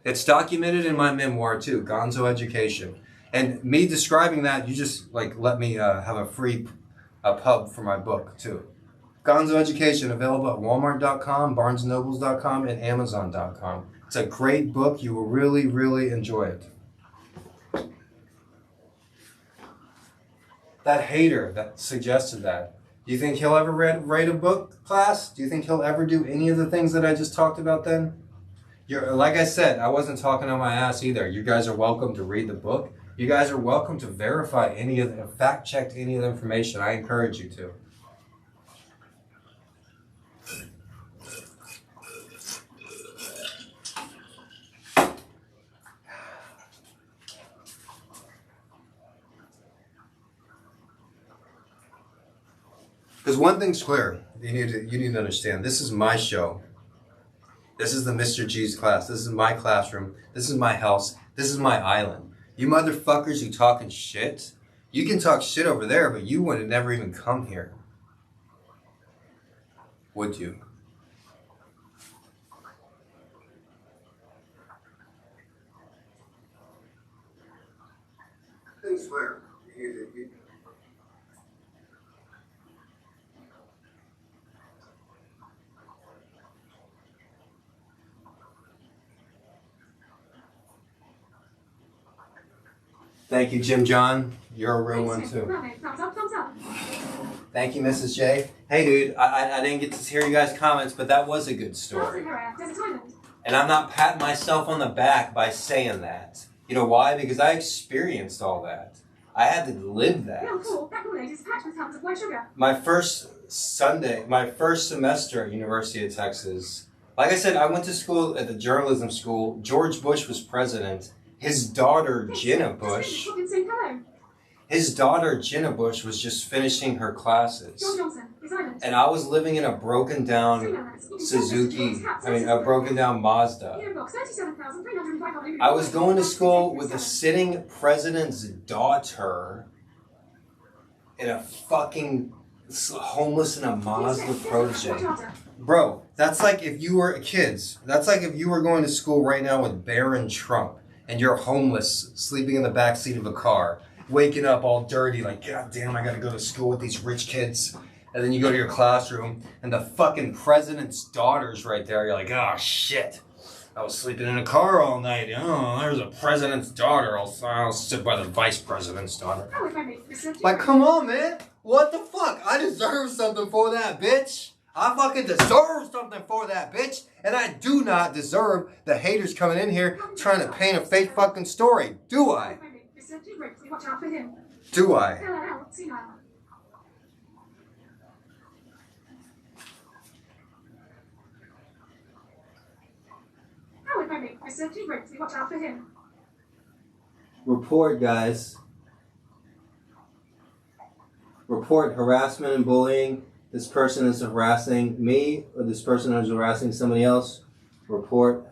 It's documented in my memoir too, Gonzo Education. And me describing that, you just like let me have a free pub for my book too. Gonzo Education, available at walmart.com, barnesandnobles.com, and amazon.com. It's a great book. You will really, really enjoy it. That hater that suggested that, do you think he'll ever write a book, class? Do you think he'll ever do any of the things that I just talked about then? Like I said, I wasn't talking on my ass either. You guys are welcome to read the book. You guys are welcome to verify fact check any of the information. I encourage you to. Because one thing's clear, you need to understand. This is my show. This is the Mr. G's class. This is my classroom. This is my house. This is my island. You motherfuckers who talking shit, you can talk shit over there, but you would have never even come here. Would you? Things clear. Thank you, Jim John. You're a real one too. Thumbs up, thumbs up. Thank you, Mrs. J. Hey, dude, I didn't get to hear you guys' comments, but that was a good story. And I'm not patting myself on the back by saying that. You know why? Because I experienced all that. I had to live that. My first semester at University of Texas, like I said, I went to school at the journalism school. George Bush was president. His daughter, Jenna Bush, was just finishing her classes. And I was living in a broken down Mazda. I was going to school with a sitting president's daughter in a fucking homeless in a Mazda protege. Bro, that's like if you were kids. That's like if you were going to school right now with Barron Trump. And you're homeless, sleeping in the backseat of a car, waking up all dirty, like, God damn, I gotta go to school with these rich kids. And then you go to your classroom, and the fucking president's daughter's right there. You're like, oh, shit. I was sleeping in a car all night. Oh, there's a president's daughter. I'll sit by the vice president's daughter. Like, come on, man. What the fuck? I deserve something for that, bitch. I fucking deserve something for that, bitch. And I do not deserve the haters coming in here trying to paint a fake fucking story. Do I? Do I? Report, guys. Report harassment and bullying. This person is harassing me, or this person is harassing somebody else. Report.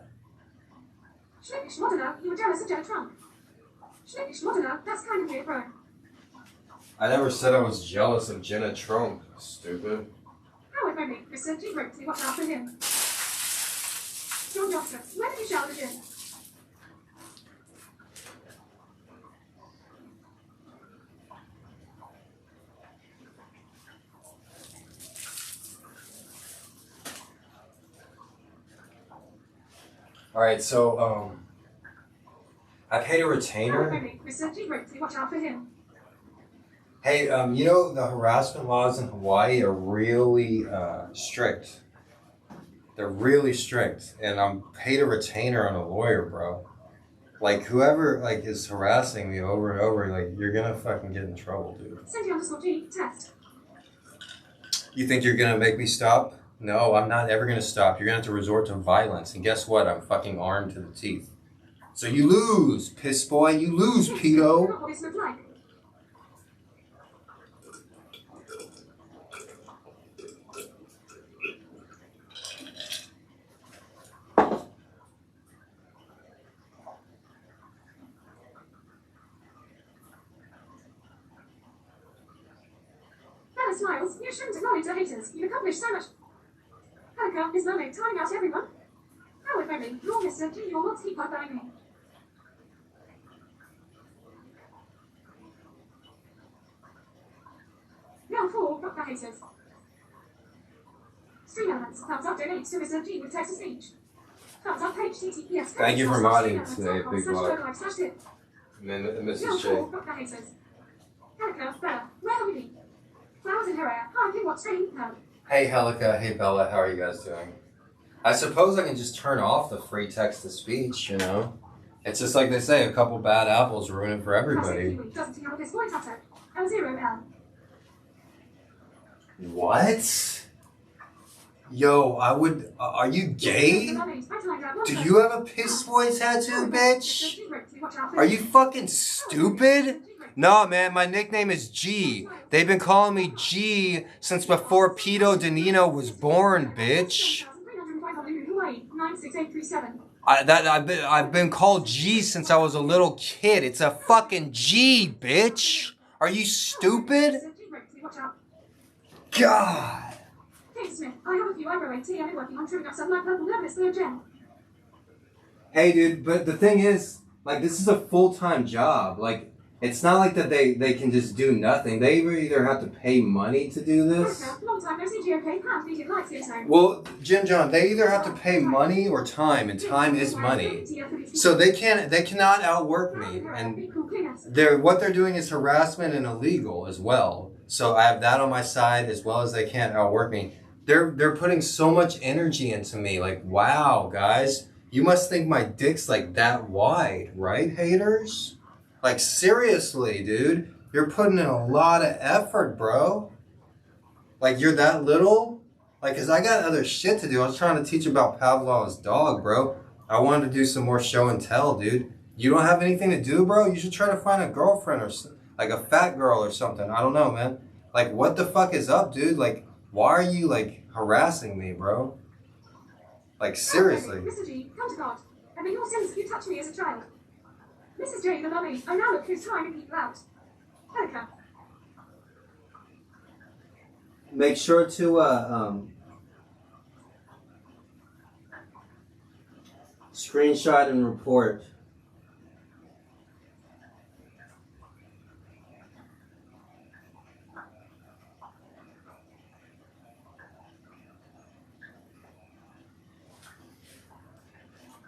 You were jealous of Jenna Trump. That's kind of weird, bro. I never said I was jealous of Jenna Trump, stupid. Howard Bentley, Mr.G Brixley, watch out for him. John Johnson, where did you shower the gym? All right, so I paid a retainer. Mr.G Brixley, watch out for him. Hey, you know the harassment laws in Hawaii are really strict. They're really strict, and I'm paid a retainer on a lawyer, bro. Like whoever like is harassing me over and over, like you're gonna fucking get in trouble, dude. Cindy_G, test. You think you're gonna make me stop? No, I'm not ever gonna stop. You're gonna have to resort to violence, and guess what? I'm fucking armed to the teeth. So you lose, piss boy. You lose, pedo. Not what this looked like. smiles. You shouldn't acknowledge the haters. You've accomplished so much. Hanukkah is lovely, timing out everyone. How if only you're Mr. G, you'll not keep on me. Now for fuck the haters. Stream elements. Thumbs up donate to Mr. G with text to speech. Thumbs up page TTS. Thank you for modding today, Big Block. Mrs. J. Now for fuck the haters. Hanukkah, Bella, where have you been? Flowers in her hair. Hi, can you watch stream? No. Hey Helica, hey Bella, how are you guys doing? I suppose I can just turn off the free text to speech, you know? It's just like they say, a couple bad apples ruin it for everybody. Doesn't have this voice utter. L0L. What? Yo, are you gay? Do you have a piss boy tattoo, bitch? Are you fucking stupid? No, man, my nickname is G. They've been calling me G since before Pito Danino was born, bitch. I've been called G since I was a little kid. It's a fucking G, bitch. Are you stupid? God. Hey, dude, but the thing is, like, this is a full-time job. Like, it's not like that they can just do nothing. They either have to pay money to do this. Well, Jim John, they either have to pay money or time, and time is money. So they cannot outwork me, and what they're doing is harassment and illegal as well. So I have that on my side, as well as they can't outwork me. They're putting so much energy into me. Like, wow, guys, you must think my dick's like that wide, right, haters? Like, seriously, dude, you're putting in a lot of effort, bro. Like, you're that little? Like, cause I got other shit to do. I was trying to teach about Pavlov's dog, bro. I wanted to do some more show and tell, dude. You don't have anything to do, bro? You should try to find a girlfriend or like a fat girl or something. I don't know, man. Like, what the fuck is up, dude? Like, why are you, like, harassing me, bro? Like, seriously. Mr. G, come to God. And in your sins, you touched me as a child. Mrs. J, the lovely, oh now look who's trying to keep you out. Hanukkah. Make sure to screenshot and report.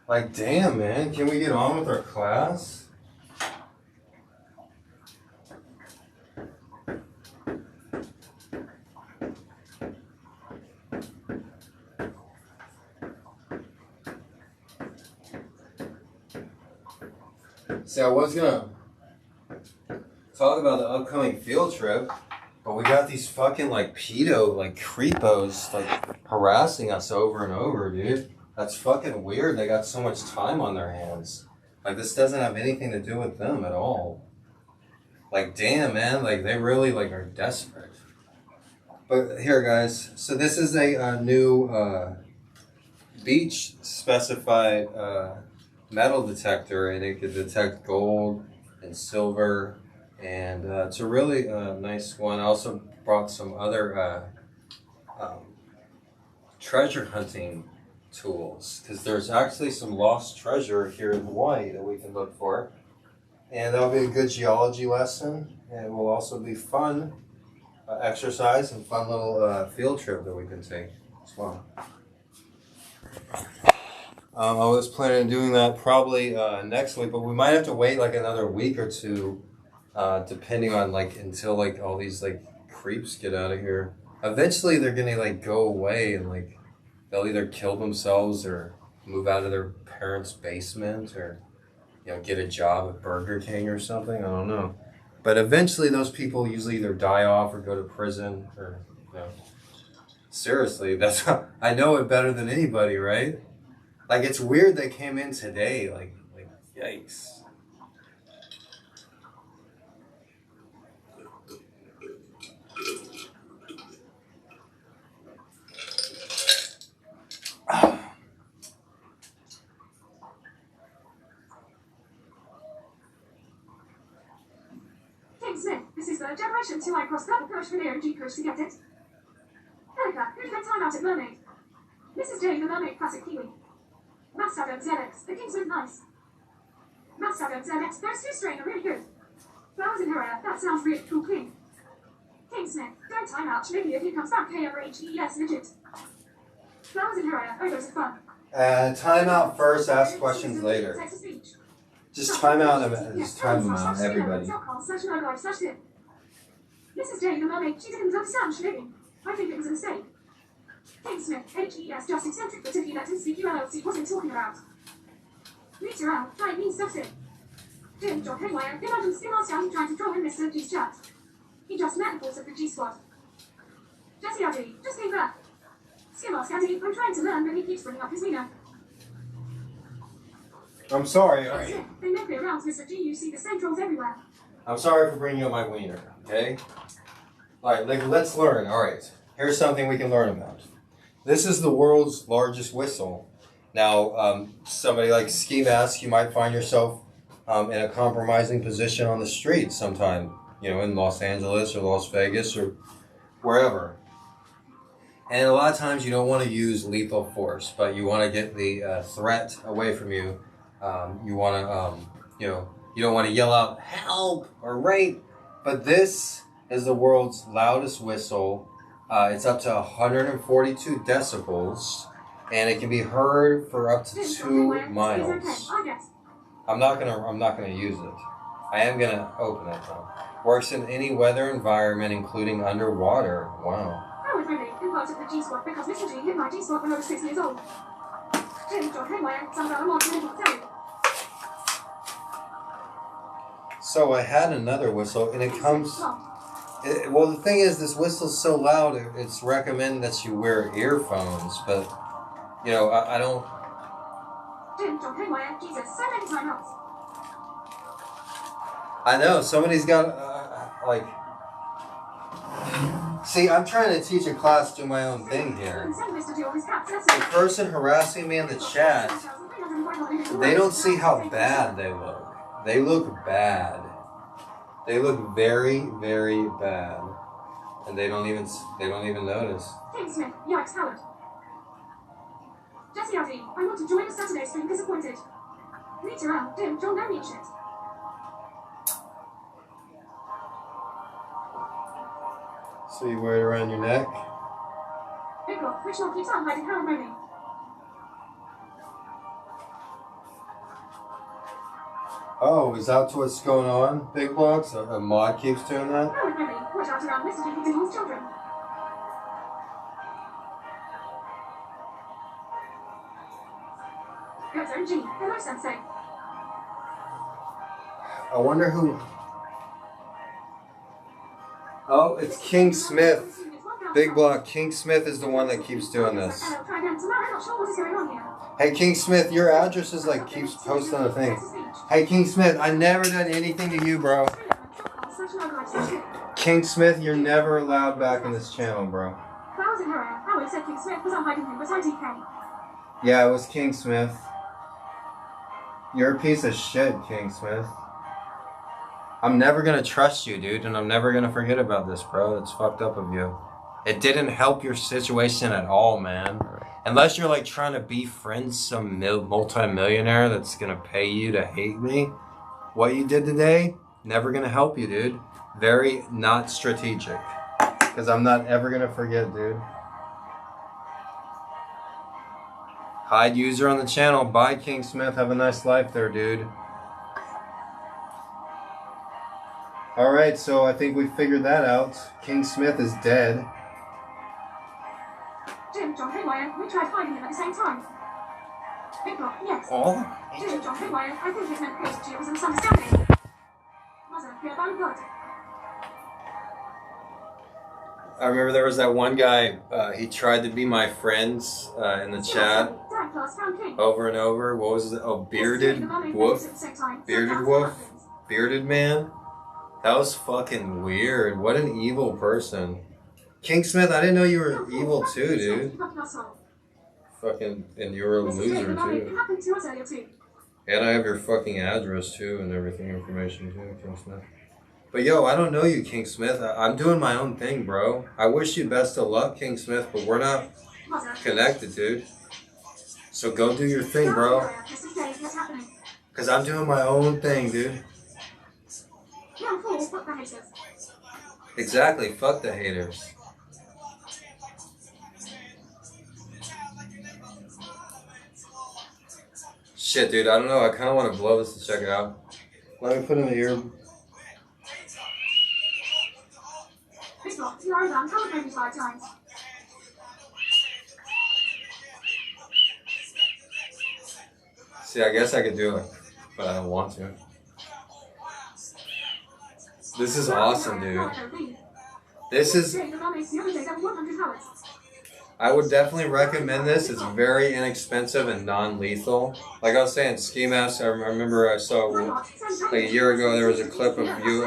Like, damn, man, can we get on with our class? See, I was gonna talk about the upcoming field trip, but we got these fucking, like, pedo, like, creepos, like, harassing us over and over, dude. That's fucking weird. They got so much time on their hands. Like, this doesn't have anything to do with them at all. Like, damn, man. Like, they really, like, are desperate. But here, guys. So this is a new beach-specified metal detector, and it can detect gold and silver. And it's a really nice one. I also brought some other treasure hunting tools, because there's actually some lost treasure here in Hawaii that we can look for, and that'll be a good geology lesson, and it will also be fun exercise and fun little field trip that we can take as well. I was planning on doing that probably next week, but we might have to wait like another week or two, depending on like until like all these like creeps get out of here. Eventually they're gonna like go away, and like they'll either kill themselves or move out of their parents' basement, or, you know, get a job at Burger King or something. I don't know. But eventually those people usually either die off or go to prison, or, you know. Seriously, that's how, I know it better than anybody, right? Like, it's weird they came in today. Like yikes. James Smith, this is the Generation 2-eye cross purple push with AOG push to get it. Erica, who defends timeout at Mermaid? Mrs. J, the Mermaid Classic Kiwi. Mastado ZX, the Kings with nice. Mastado ZX, those two strain are really good. Flowers in her hair, that sounds really cool clean. King Smith, don't time out, maybe if he comes back, KMRHES legit. Flowers in her hair, oh those are fun. Time out first, ask questions later. Just time out, just time them out, everybody. Mrs. J, the Mermaid, she didn't understand shaving. I think it was a mistake. King Smith, HES, just eccentric, but if you let him speak, ULLC wasn't talking about. Meet around, I mean stuff it. Jim, John Haywire, imagine Skim asked out trying to draw in Mr.G's chat. He just met the force of the G squad. Jesse Addy, just came back. Skim asked Addy, I'm trying to learn, but he keeps bringing up his wiener. I'm sorry, That's it. They make their rounds, Mr.G, you see the same trolls everywhere. I'm sorry for bringing up my wiener, okay? Alright, let's learn. Alright, here's something we can learn about. This is the world's largest whistle. Now, somebody like Ski Mask, you might find yourself in a compromising position on the street sometime, you know, in Los Angeles or Las Vegas or wherever. And a lot of times you don't want to use lethal force, but you want to get the threat away from you. You want to, you know, you don't want to yell out help or rape. But this is the world's loudest whistle. It's up to 142 decibels, and it can be heard for up to 2 miles. I'm not gonna use it. I am gonna open it though. Works in any weather environment, including underwater. Wow. I was really part of the G squad because Mr. G hit my G squad when I was 6 years old. Jim, John Haywire, some other more than tell you. So I had another whistle, and it comes. Well, the thing is, this whistle's so loud, it's recommended that you wear earphones, but, you know, I don't... Jim, John Haywire, Jesus, so many timeouts. I know, somebody's got, like... See, I'm trying to teach a class, do my own thing here. The person harassing me in the chat, they don't see how bad they look. They look bad. They look very, very bad, and they don't even notice. King Smith, yikes, Howard. Jesse Addy, I want to join a Saturday stream, disappointed. Meet around, Jim, John, no meat shit. So you wear it around your neck? Big Rock, which one keeps on hiding Howard moaning? Oh, is that what's going on, Big Blocks? A mod keeps doing that? Howard moaning, watch out around messaging with his children. Gonzo G, hello sensei. I wonder who... Oh, it's King Smith. Big Block, King Smith is the one that keeps doing this. Hey, King Smith, your address is like keeps posting a thing. Hey, King Smith, I never done anything to you, bro. King Smith, you're never allowed back in this channel, bro. Yeah, it was King Smith. You're a piece of shit, King Smith. I'm never gonna trust you, dude, and I'm never gonna forget about this, bro. It's fucked up of you. It didn't help your situation at all, man. Unless you're like trying to befriend some multi-millionaire that's gonna pay you to hate me. What you did today, never gonna help you, dude. Very not strategic. Because I'm not ever gonna forget, dude. Hide user on the channel. Bye, King Smith. Have a nice life there, dude. Alright, so I think we figured that out. King Smith is dead. Jim, John Haywire, we tried finding him at the same time. Big Rock, yes. Oh? Jim, John Haywire, I think his meant PSG was a misunderstanding. Mother, you're about God. I remember there was that one guy, he tried to be my friends in the chat over and over. What was it? Oh, Bearded Wolf? Bearded Wolf? Bearded Man? That was fucking weird. What an evil person. King Smith, I didn't know you were evil too, dude. Fucking, and you were a loser too. And I have your fucking address too and everything, information too, King Smith. But yo, I don't know you, King Smith. I'm doing my own thing, bro. I wish you best of luck, King Smith, but we're not connected, dude. So go do your thing, bro. Because I'm doing my own thing, dude. Exactly, fuck the haters. Shit, dude, I don't know. I kind of want to blow this to check it out. Let me put in the ear. See, I guess I could do it, but I don't want to. This is awesome, dude. This is... I would definitely recommend this. It's very inexpensive and non-lethal. Like I was saying, ski masks, I remember I saw like a year ago there was a clip of you,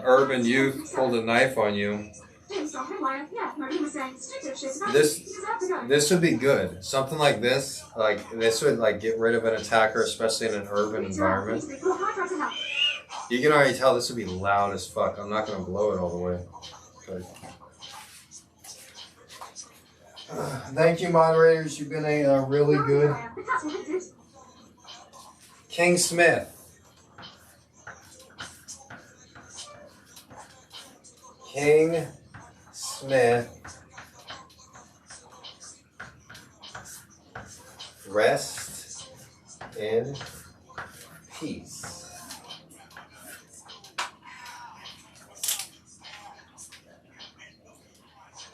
urban youth pulled a knife on you. This would be good. Something like this would like get rid of an attacker, especially in an urban environment. You can already tell this would be loud as fuck. I'm not gonna blow it all the way. But thank you, moderators. You've been a really good. King Smith. King Smith. Rest in peace.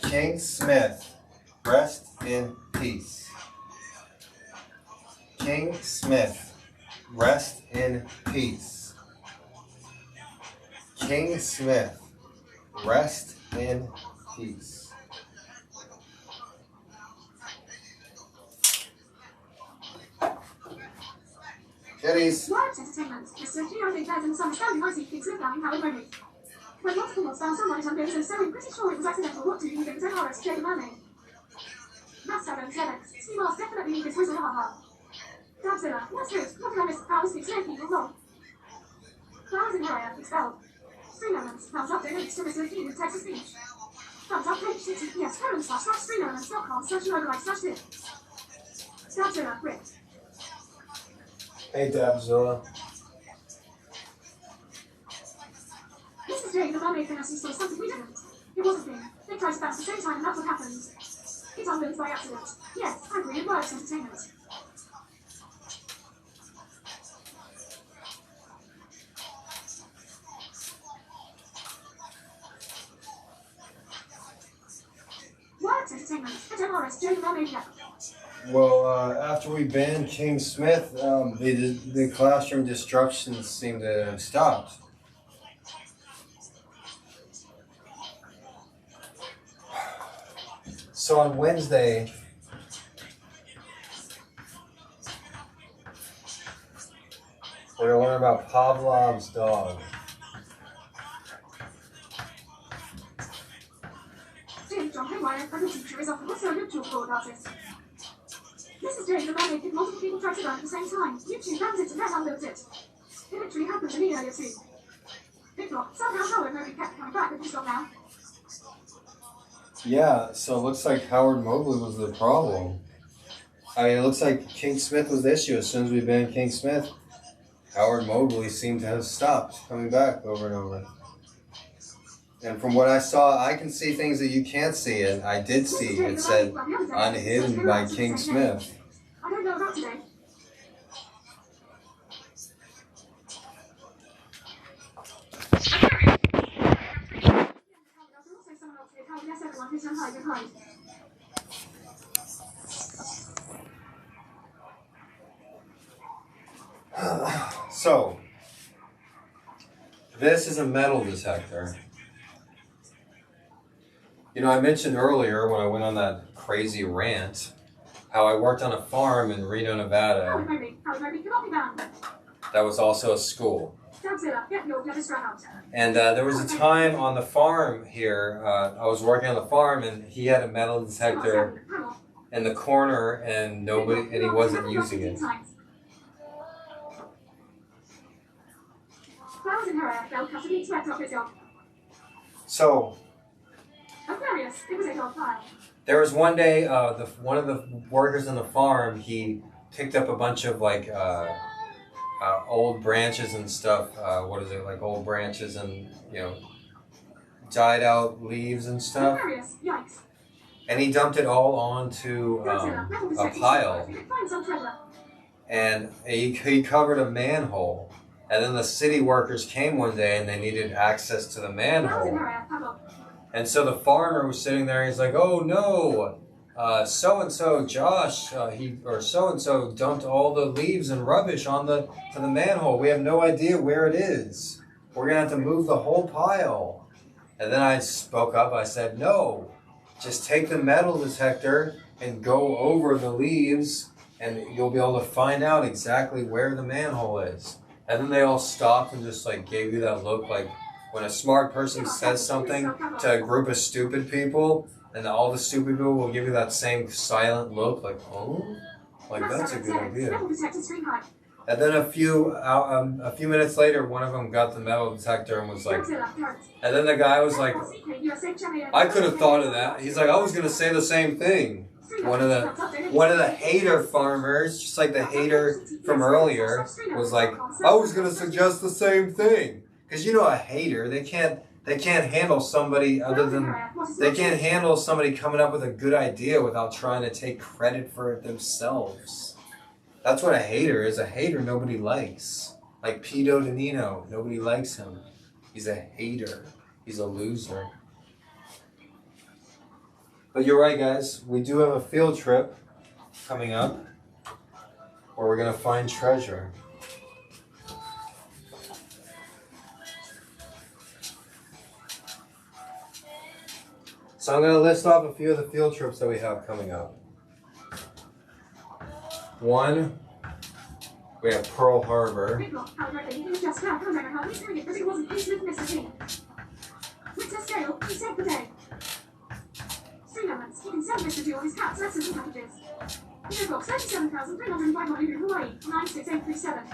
King Smith. Rest in peace. King Smith, rest in peace. King Smith, rest in peace. Kitties. Entertainment. Mr.G and misunderstanding I see King Smith having Howard Murray. When multiple mods found someone on Gonzo, so I'm pretty sure it was accidental. What do you think Gonzo J. Mermaid? Master and TTS. Ski mask definitely need this wizard haha. Godzilla, what's this? What did I miss? Powers speaks no people wrong. Flowers in Warrior, expelled. String elements, thumbs up donates to Mr.G with text to speech. Thumbs up page TTS, colon/string elements.com, search override /tip. Godzilla, Rick. Hey, Dabzilla. Mrs. J, the mermaid fantasy saw something we didn't. It was a thing. They tried to bounce the same time and that's what happened. It unbends by accident. Yes, I agree, it works entertainment. Works entertainment. At MRS, J, the mermaid, yeah. Well, after we banned King Smith, the classroom destructions seem to have stopped. So on Wednesday, we're going to learn about Pavlov's dog. James John Haywire, and the teacher is often also a good talk about it. Mrs. J, the mermaid, did multiple people try to learn at the same time. YouTube bans it and then unloads it. It literally happened to me earlier too. Big block. Somehow Howard Mobley kept coming back, but he's gone now. Yeah, so it looks like Howard Mobley was the problem. I mean, it looks like King Smith was the issue. As soon as we banned King Smith, Howard Mobley seemed to have stopped coming back over and over. And from what I saw, I can see things that you can't see, and I did see. It said unhidden by King Smith. I don't know about today. So, this is a metal detector. You know, I mentioned earlier when I went on that crazy rant how I worked on a farm in Reno, Nevada. That was also a school. And there was a time on the farm here, I was working on the farm and he had a metal detector in the corner and he wasn't using it. Flowers in her hair, bell cut beats sweat off his dog. So Aquarius, it was a dog pile. there was one day, one of the workers on the farm, he picked up a bunch of like old branches and stuff. What is it, like old branches and dried out leaves and stuff, Aquarius, yikes. and he dumped it all onto a pile, Find some treasure. and he covered a manhole. And then the city workers came one day and they needed access to the Flowers in manhole. her hair, pebble. And so the farmer was sitting there. He's like, "Oh no, so and so Josh, so and so dumped all the leaves and rubbish to the manhole. We have no idea where it is. We're gonna have to move the whole pile." And then I spoke up. I said, "No, just take the metal detector and go over the leaves, and you'll be able to find out exactly where the manhole is." And then they all stopped and just like gave you that look, like when a smart person says something to a group of stupid people, and all the stupid people will give you that same silent look, like, "Oh, like that's a good idea." Metal detector screen high. And then a few minutes later, one of them got the metal detector and was like, Godzilla, carrots. and then the guy was like, Secret USA champion. "I could have thought of that." He's like, "I was gonna say the same thing." One of the hater farmers, just like the hater from earlier, was like, "I was gonna suggest the same thing." Because a hater, they can't handle somebody they can't handle somebody coming up with a good idea without trying to take credit for it themselves. That's what a hater is. A hater nobody likes. Like Pito Danino, nobody likes him. He's a hater. He's a loser. But you're right, guys. We do have a field trip coming up where we're going to find treasure. So I'm going to list off a few of the field trips that we have coming up. One, we have Pearl Harbor. Big block, however, you just found how he's doing it because it wasn't his with Mr.G. Winter scale, he saved the day. 3 elements, he can send Mr.G all his cats lessons and packages. Big block, 37,305 Honolulu, Hawaii, 96837.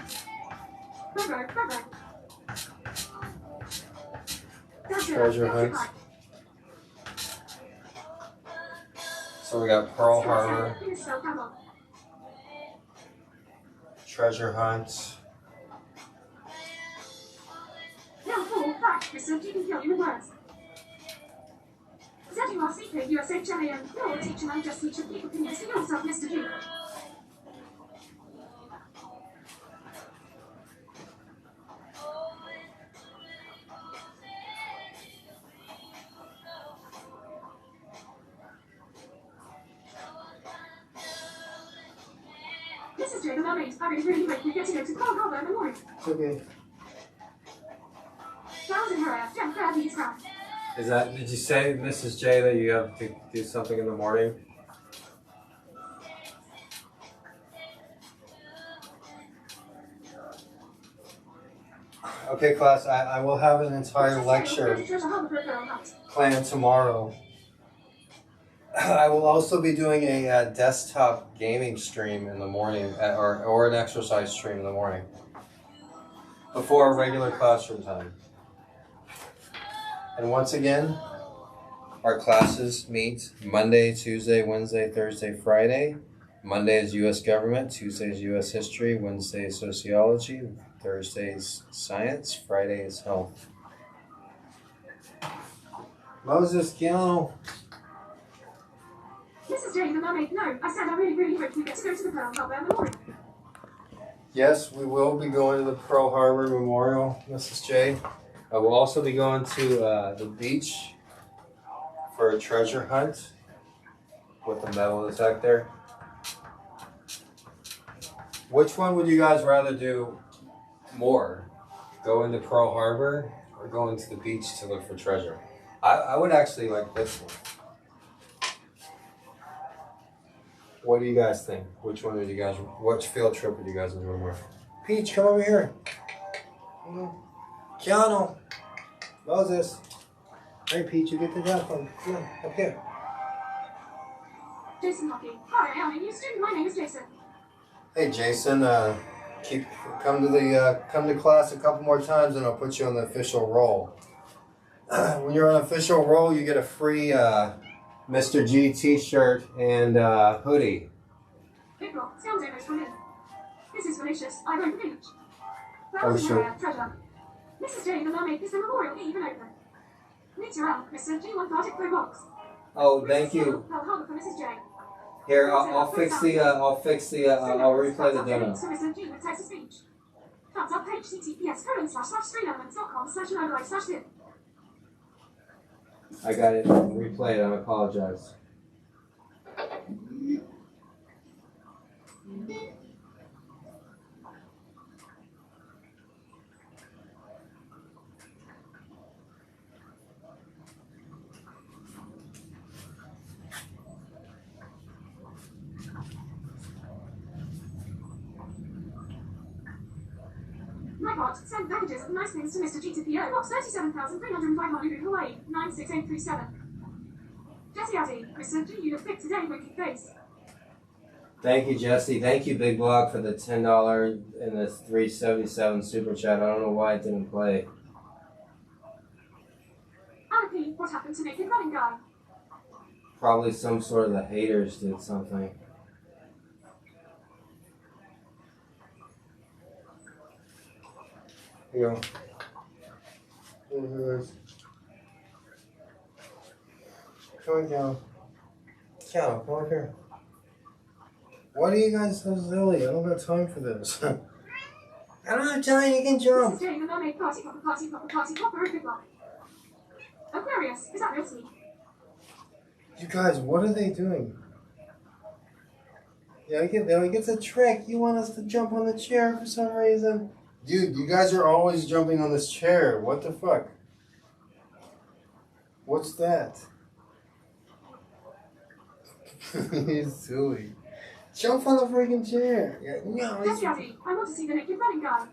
Burgo. Treasure hunts. So we got Pearl Harbor, treasure hunts. Now, Paul, back, Mr. G can kill you with words. Setting our secret USA champion, you're a teacher and just teach people opinions for yourself, Mr. G. This is Jay the Mermaid. I really hope we get to go to Pearl Harbor in the morning. Okay. Flowers in her hair, Jeff Crab eats crab. Did you say, Mrs. J, that you have to do something in the morning? Okay, class, I will have an entire lecture planned tomorrow. I will also be doing a desktop gaming stream in the morning, or an exercise stream in the morning, before our regular classroom time. And once again, our classes meet Monday, Tuesday, Wednesday, Thursday, Friday. Monday is U.S. Government, Tuesday is U.S. History, Wednesday is Sociology, Thursday is Science, Friday is Health. Moses, Keanu. Mrs. Jane, the mermaid, no. I said I really hope we get to go to the Pearl Harbor in the morning. Yes, we will be going to the Pearl Harbor Memorial, Mrs. J. We'll also be going to the beach for a treasure hunt with the metal detector. Which one would you guys rather do more? Go into Pearl Harbor or go into the beach to look for treasure? I would actually like this one. What do you guys think? Which field trip would you guys enjoy more? Peach, come over here. Keanu. Moses. Hey, Peach, you get the telephone. Come on, up here. Jason Hockey. Hi, I am a new student. My name is Jason. Hey, Jason. Come to class a couple more times, and I'll put you on the official roll. When you're on official roll, you get a free Mr.G T-shirt and hoodie. Big Rock, scams Donos from me. This is delicious. I won't the beach. Oh, Flowers in sure. your hair, treasure. Mrs. J, the mermaid, is the memorial even open. Meet your out, Mr. G, one Arctic Pro box. Oh, thank you. Pearl Harbor for Mrs. J. Here, I'll replay the demo. So Mr. G with text to speech. Thumbs up page https://streamelements.com/node/tip. I got it. Replay it. I apologize. My God, send packages of nice things to Mr. G to PO Box 37,305 Honolulu, Hawaii, 96837. Jesse Addy, Mr. G, you look thick today, winky face. Thank you, Jesse. Thank you, Big Block, for the $10 and the $3.77 super chat. I don't know why it didn't play. Anna P, what happened to Naked Running Guy? Probably some sort of the haters did something. Here you go. Come on, Cal. Cal, come over here. Why are you guys so silly? I don't got time for this. I don't have time, you can jump. Mrs. J, the mermaid, party popper, Big Block. Aquarius, is that real tea? You guys, what are they doing? Yeah, it's a trick. You want us to jump on the chair for some reason. Dude, you guys are always jumping on this chair. What the fuck? What's that? He's silly. Jump on the freaking chair. Yeah, no, Jesse Addy, I want to see the Naked Running Guy.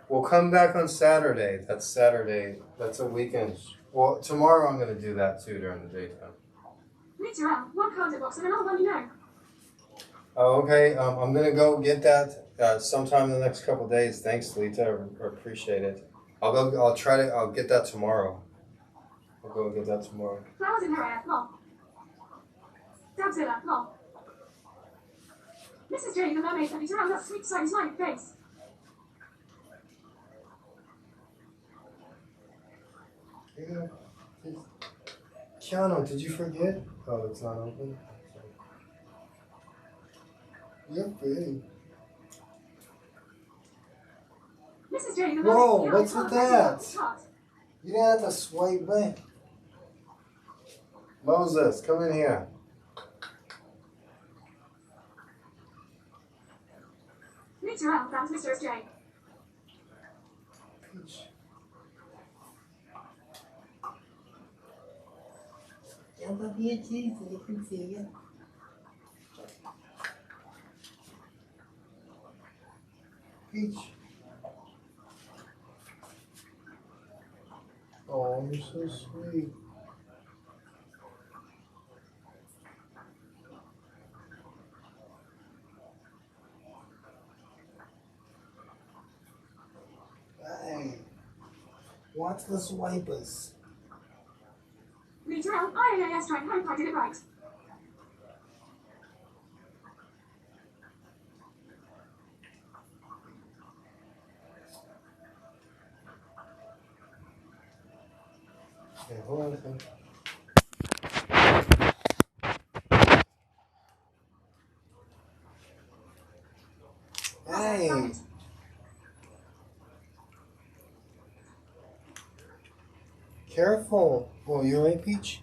We'll come back on Saturday. That's Saturday. That's a weekend. Well, tomorrow I'm going to do that too during the daytime. Meet your out, one calendar box and another one you know. Oh, okay. I'm going to go get that sometime in the next couple of days. Thanks, Lita. I appreciate it. I'll get that tomorrow. I'll go get that tomorrow. Flowers in her hair, lol. Dabzilla, lol. Mrs. J, the mermaid, and around that sweet side smiley face. Yeah. Keanu, did you forget? Oh, it's not open. You're pretty. Mrs. J, the mermaid. Whoa, yeah, what's with that? Heart. You didn't have to swipe back. Moses, come in here. Meet your out, that's Mr.G. Peach. Jump up here too so they can see you. Peach. Oh, you're so sweet. Hey, what's the swipers? Meet your out, IAAS trying, hope I did it right. Okay, hold on a second. Hey! Careful. Oh, you right, Peach?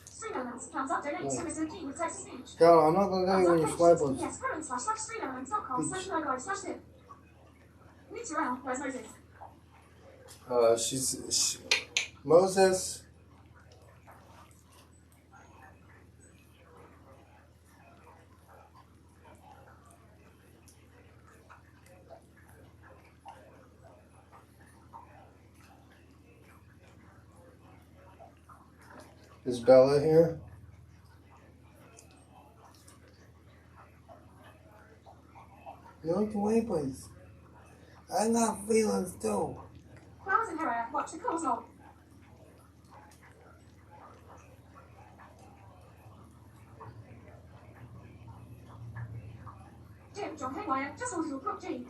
Stream elements, thumbs up, donate to Mr. G with text to speech. Go, I'm not gonna tell you when you swipe on. Yes, current/streamelements.com/logo/tip. Meet your out, where's Moses? Moses. Is Bella here? Look away, please. I got feelings too. Flowers in her hair, watch the claws log. Jim, John Haywire, just ordered your book, G.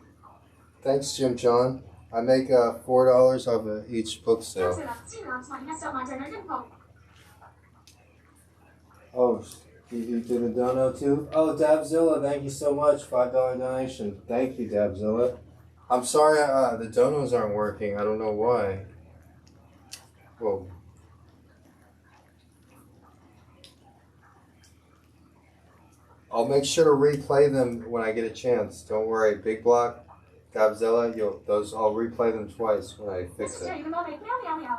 Thanks, Jim John. I make $4 off of each book sale. Godzilla, Sealand might messed up my dono dimple. Oh, you did a dono too? Oh, Dabzilla, thank you so much. $5 donation. Thank you, Dabzilla. I'm sorry the donos aren't working. I don't know why. Whoa. I'll make sure to replay them when I get a chance. Don't worry. Big Block, Dabzilla, I'll replay them twice when I fix Mr. it. J, the mermaid, meow meow meow.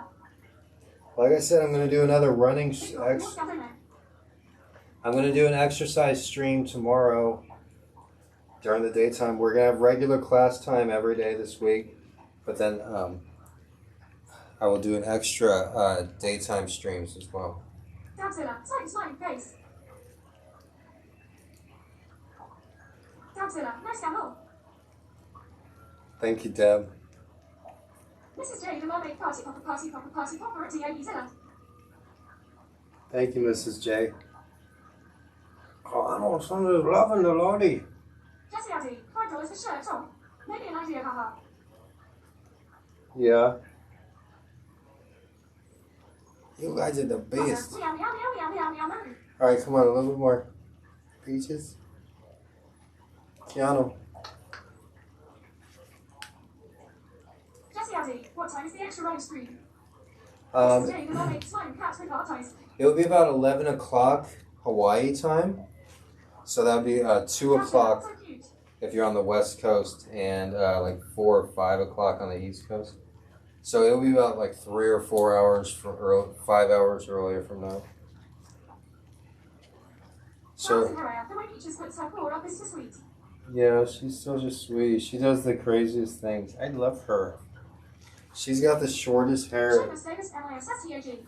Like I said, I'm going to do another running Big Dog, what's that in there? I'm going to do an exercise stream tomorrow during the daytime. We're going to have regular class time every day this week, but then I will do an extra daytime streams as well. Dabzilla, slightly smiling face. Dabzilla, nice camel. Thank you, Deb. Mrs. J, the mermaid, party popper, party popper, party popper at DA Zilla. Thank you, Mrs. J. Oh, I know somebody's loving the Lordy. Jessie Addy, $5 for shirt, Tom. Maybe an idea, haha. Yeah. You guys are the Meow best. meow meow meow meow meow meow. All right, come on, a little bit more. Peaches. Keanu. Jessie Addy, what time is the extra roll screen? Um, Mrs. J, the mermaid, smiling cat with heart eyes. It'll be about 11 o'clock Hawaii time. So that'll be 2 Dabzilla, o'clock so cute. if you're on the West Coast and like 4 or 5 o'clock on the East Coast. So it'll be about like 3 or 4 hours, 5 hours earlier from now. Flowers So in her hair, the way Peaches puts her paw up is so sweet. yeah, she's still just sweet. She does the craziest things. I love her. She's got the shortest hair. Seamus Davis, LISSTAG.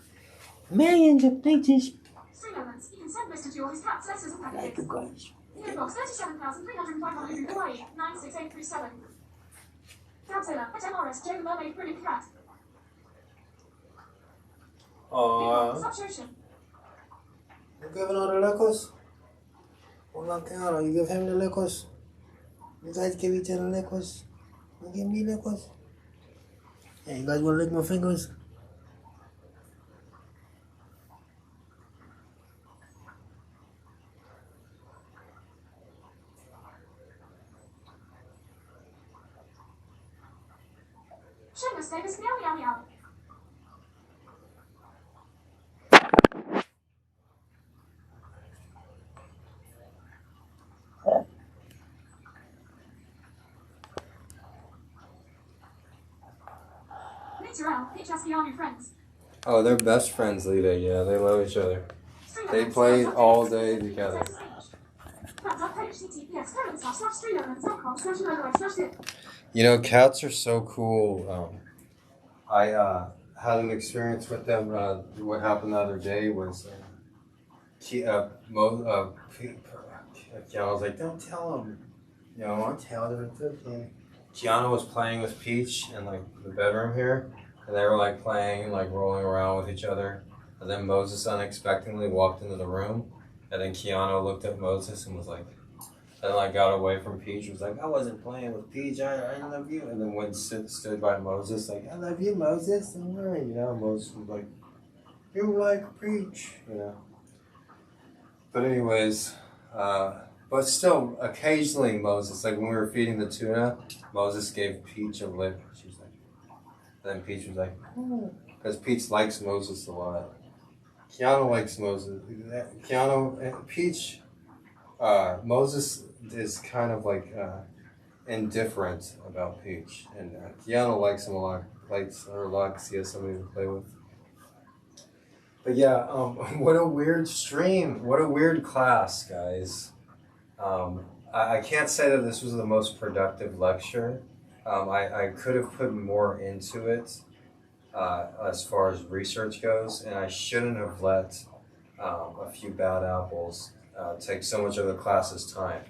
Millions of pictures. 3 moments, you can send Mr. G or his cats letters and Like packages. a bunch. PO Box 37,305 Hawaii, 96837. Dabzilla, at MRS, J the mermaid, brilliant cat. Aww. Such ocean. You giving all the liquors? Hola, Keanu, you give him the liquors? You guys give each other liquors? You give me liquors? Hey, you guys want to lick my fingers? Seamus Davis, meow meow meow. Meet around, Peach asks the army friends. Oh, they're best friends, Lita. Yeah, they love each other. 3 They moments, play that's all it. day together. That's the speech. That's our page, TTS://3elements.com/logo/tip. You know, cats are so cool. I had an experience with them. What happened the other day was, I was like, "Don't tell him." You know, I'll tell them. It's okay. Kiana was playing with Peach in like the bedroom here, and they were like playing, like rolling around with each other. And then Moses unexpectedly walked into the room, and then Kiana looked at Moses and was like, and like got away from Peach. Was like, "I wasn't playing with Peach. I love you." And then went stood by Moses like, "I love you, Moses." Don't worry, you know. Moses was like, "You like Peach," you know. But anyways, but still, occasionally Moses, like when we were feeding the tuna, Moses gave Peach a lick. She was like, and then Peach was like, because Peach likes Moses a lot. Keanu likes Moses. Peach, Moses is kind of like indifferent about Peach, and Keanu likes him a lot. Likes her a lot because he has somebody to play with. But yeah, what a weird stream. What a weird class, guys. I can't say that this was the most productive lecture. I could have put more into it as far as research goes, and I shouldn't have let a few bad apples take so much of the class's time.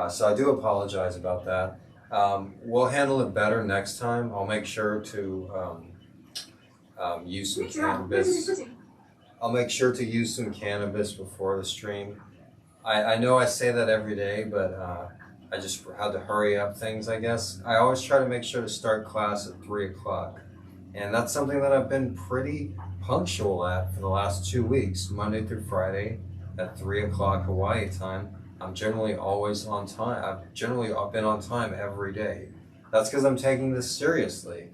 So I do apologize about that. We'll handle it better next time. I'll make sure to use some Meet around. Where is cannabis. this footing? I'll make sure to use some cannabis before the stream. I know I say that every day, but I just had to hurry up things, I guess. I always try to make sure to start class at 3 o'clock. And that's something that I've been pretty punctual at for the last 2 weeks, Monday through Friday at 3 o'clock Hawaii time. I'm generally always on time. I've generally been on time every day. That's because I'm taking this seriously,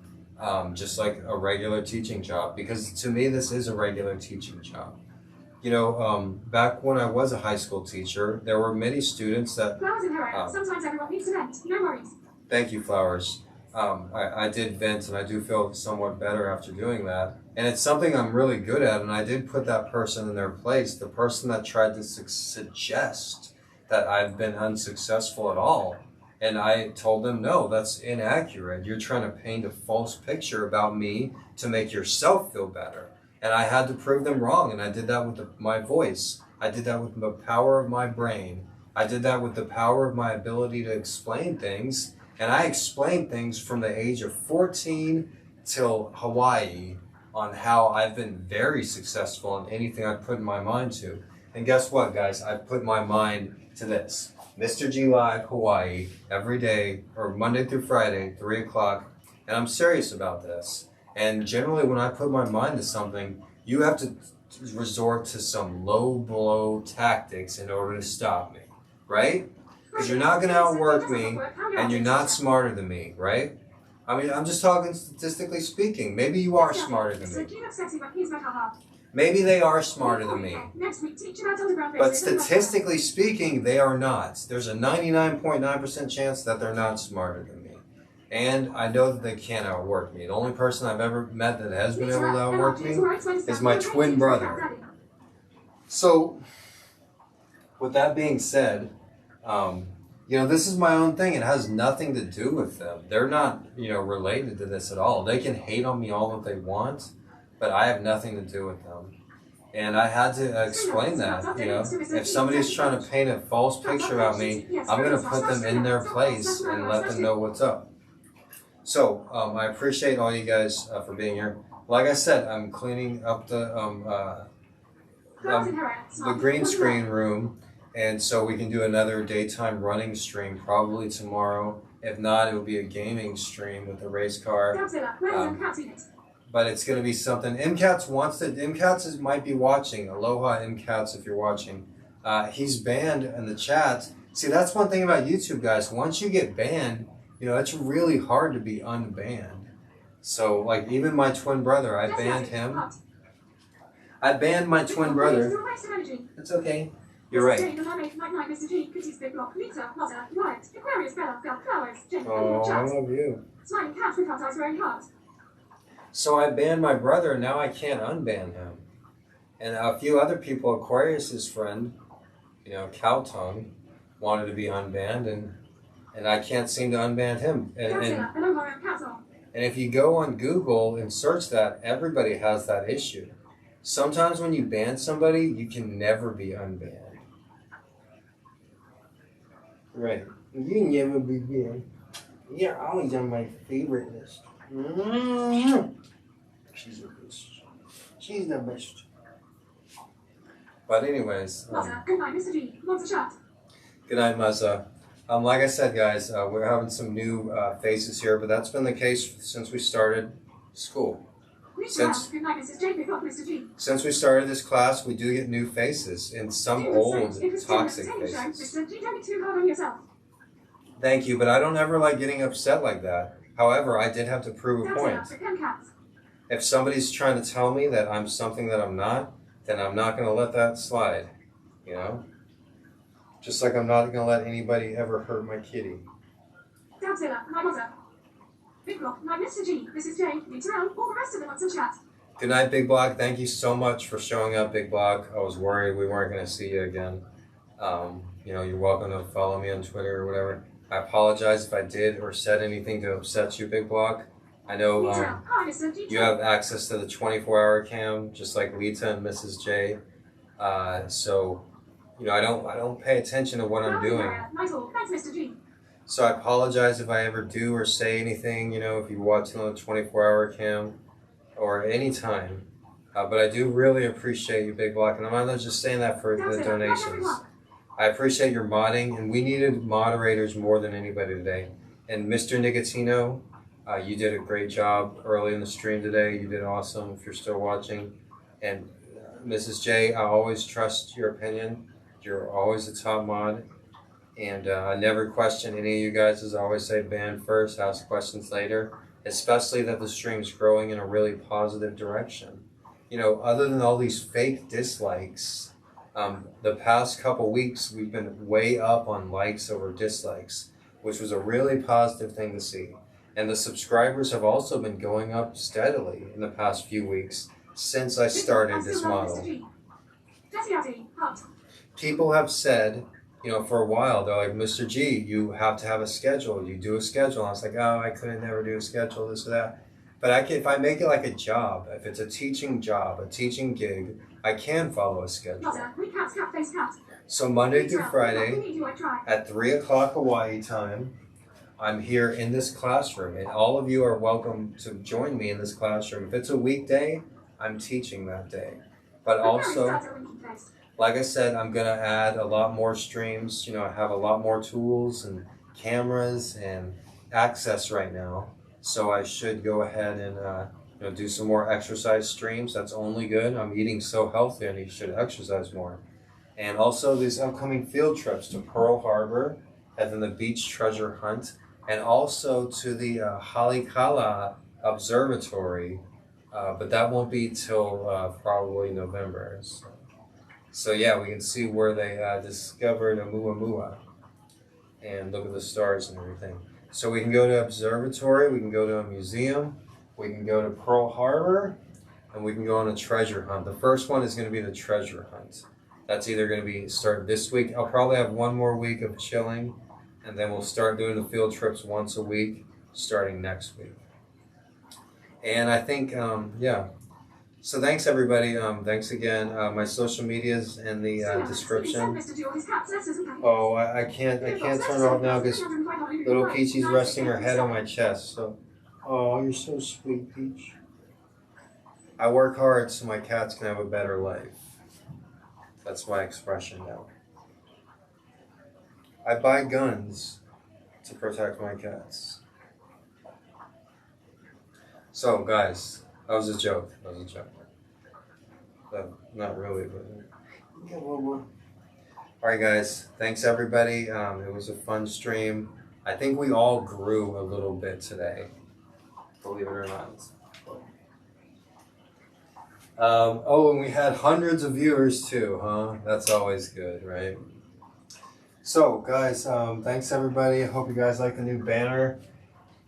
just like a regular teaching job, because to me, this is a regular teaching job. You know, back when I was a high school teacher, there were many students that... Flowers in her area. Sometimes everyone needs to vent. No worries. Thank you, Flowers. I did vent, and I do feel somewhat better after doing that. And it's something I'm really good at, and I did put that person in their place, the person that tried to suggest that I've been unsuccessful at all. And I told them, no, that's inaccurate. You're trying to paint a false picture about me to make yourself feel better. And I had to prove them wrong, and I did that with my voice. I did that with the power of my brain. I did that with the power of my ability to explain things. And I explained things from the age of 14 till Hawaii on how I've been very successful in anything I put my mind to. And guess what, guys? I put my mind to this. Mr. G Live Hawaii every day, or Monday through Friday, 3 o'clock. And I'm serious about this. And generally, when I put my mind to something, you have to resort to some low blow tactics in order to stop me, right? Because you're not going to outwork me, and you're not smarter than me, right? I mean, I'm just talking statistically speaking. Maybe you are smarter than me. Maybe they are smarter than me. But statistically speaking, they are not. There's a 99.9% chance that they're not smarter than me. And I know that they can't outwork me. The only person I've ever met that has been able to outwork me is my twin brother. So, with that being said, you know, this is my own thing. It has nothing to do with them. They're not, you know, related to this at all. They can hate on me all that they want, but I have nothing to do with them. And I had to explain that, you know. If somebody's trying to paint a false picture about me, I'm going to put them in their place and let them know what's up. So, I appreciate all you guys for being here. Like I said, I'm cleaning up the green screen room, and so we can do another daytime running stream probably tomorrow. If not, it will be a gaming stream with a race car. But it's going to be something. MCats might be watching. Aloha MCats if you're watching. He's banned in the chat. See, that's one thing about YouTube, guys. Once you get banned, you know, it's really hard to be unbanned. So, like, even my twin brother, I banned him. I banned my twin brother. It's okay. You're right. Oh, I love you. So I banned my brother, and now I can't unban him. And a few other people, Aquarius's friend, you know, Cowtongue, wanted to be unbanned, and I can't seem to unban him. And if you go on Google and search that, everybody has that issue. Sometimes when you ban somebody, you can never be unbanned. Right. You can never be banned. You're always on my favorite list. She's the best. She's the best. But anyways. Good night, Mr.G. Wants a chat. Good night, Muzza. Like I said, guys, we're having some new faces here, but that's been the case since we started school. Since we started this class, we do get new faces and some old toxic faces. Thank you, but I don't ever like getting upset like that. However, I did have to prove a point. If somebody's trying to tell me that I'm something that I'm not, then I'm not going to let that slide, you know? Just like I'm not going to let anybody ever hurt my kitty. Big Block, my Mr.G, this is Jay, meet around, all the rest of them want some chat. Good night, Big Block. Thank you so much for showing up, Big Block. I was worried we weren't going to see you again. You know, you're welcome to follow me on Twitter or whatever. I apologize if I did or said anything to upset you, Big Block. I know you have access to the 24-hour cam, just like Lita and Mrs. J. So, I don't pay attention to what I'm doing. Nice all. Thanks, Mr. G. So I apologize if I ever do or say anything, if you watch it on the 24-hour cam or any time. But I do really appreciate you, Big Block, and I'm not just saying that for the donations. I appreciate your modding, and we needed moderators more than anybody today. And Mr. Nicotino, you did a great job early in the stream today. You did awesome if you're still watching. And Mrs. J, I always trust your opinion. You're always the top mod. And I never question any of you guys. As I always say, ban first, ask questions later. Especially that the stream's growing in a really positive direction. Other than all these fake dislikes, the past couple weeks we've been way up on likes over dislikes, which was a really positive thing to see. And the subscribers have also been going up steadily in the past few weeks since I started this model. People have said, for a while, they're like, Mr. G, you have to have a schedule. You do a schedule. And I was like, oh, I couldn't never do a schedule, this or that. But if I make it like a job, if it's a teaching job, a teaching gig, I can follow a schedule. So Monday through Friday at 3 o'clock Hawaii time, I'm here in this classroom. And all of you are welcome to join me in this classroom. If it's a weekday, I'm teaching that day. But also, like I said, I'm going to add a lot more streams. I have a lot more tools and cameras and access right now. So I should go ahead and do some more exercise streams. That's only good. I'm eating so healthy and you should exercise more. And also these upcoming field trips to Pearl Harbor and then the beach treasure hunt and also to the Halikala Observatory. But that won't be till probably November. So yeah, we can see where they discovered Oumuamua and look at the stars and everything. So we can go to observatory, we can go to a museum, we can go to Pearl Harbor, and we can go on a treasure hunt. The first one is going to be the treasure hunt. That's either going to be start this week. I'll probably have one more week of chilling, and then we'll start doing the field trips once a week, starting next week. And I think, yeah. So thanks everybody. Thanks again. My social media's in the description. Oh, I can't turn it off now because little Peachy's resting her head on my chest. So, oh, you're so sweet, Peach. I work hard so my cats can have a better life. That's my expression now. I buy guns to protect my cats. So, guys. That was a joke. Not really, but yeah, all right, guys. Thanks everybody. It was a fun stream. I think we all grew a little bit today, believe it or not. And we had hundreds of viewers too, huh? That's always good, right? So, guys, thanks everybody. I hope you guys like the new banner.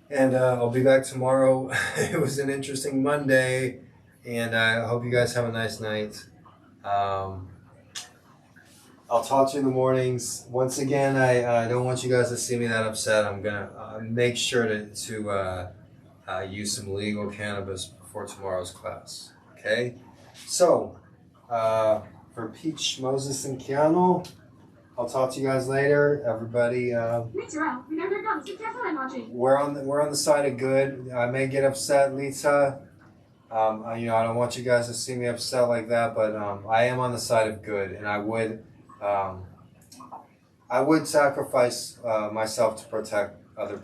And I'll be back tomorrow. It was an interesting Monday, and I hope you guys have a nice night. I'll talk to you in the mornings. Once again, I don't want you guys to see me that upset. I'm going to make sure to use some legal cannabis before tomorrow's class. Okay? So, for Peach, Moses, and Keanu, I'll talk to you guys later. Everybody, we're on the side of good. I may get upset, Lisa. I don't want you guys to see me upset like that, but I am on the side of good, and I would sacrifice myself to protect other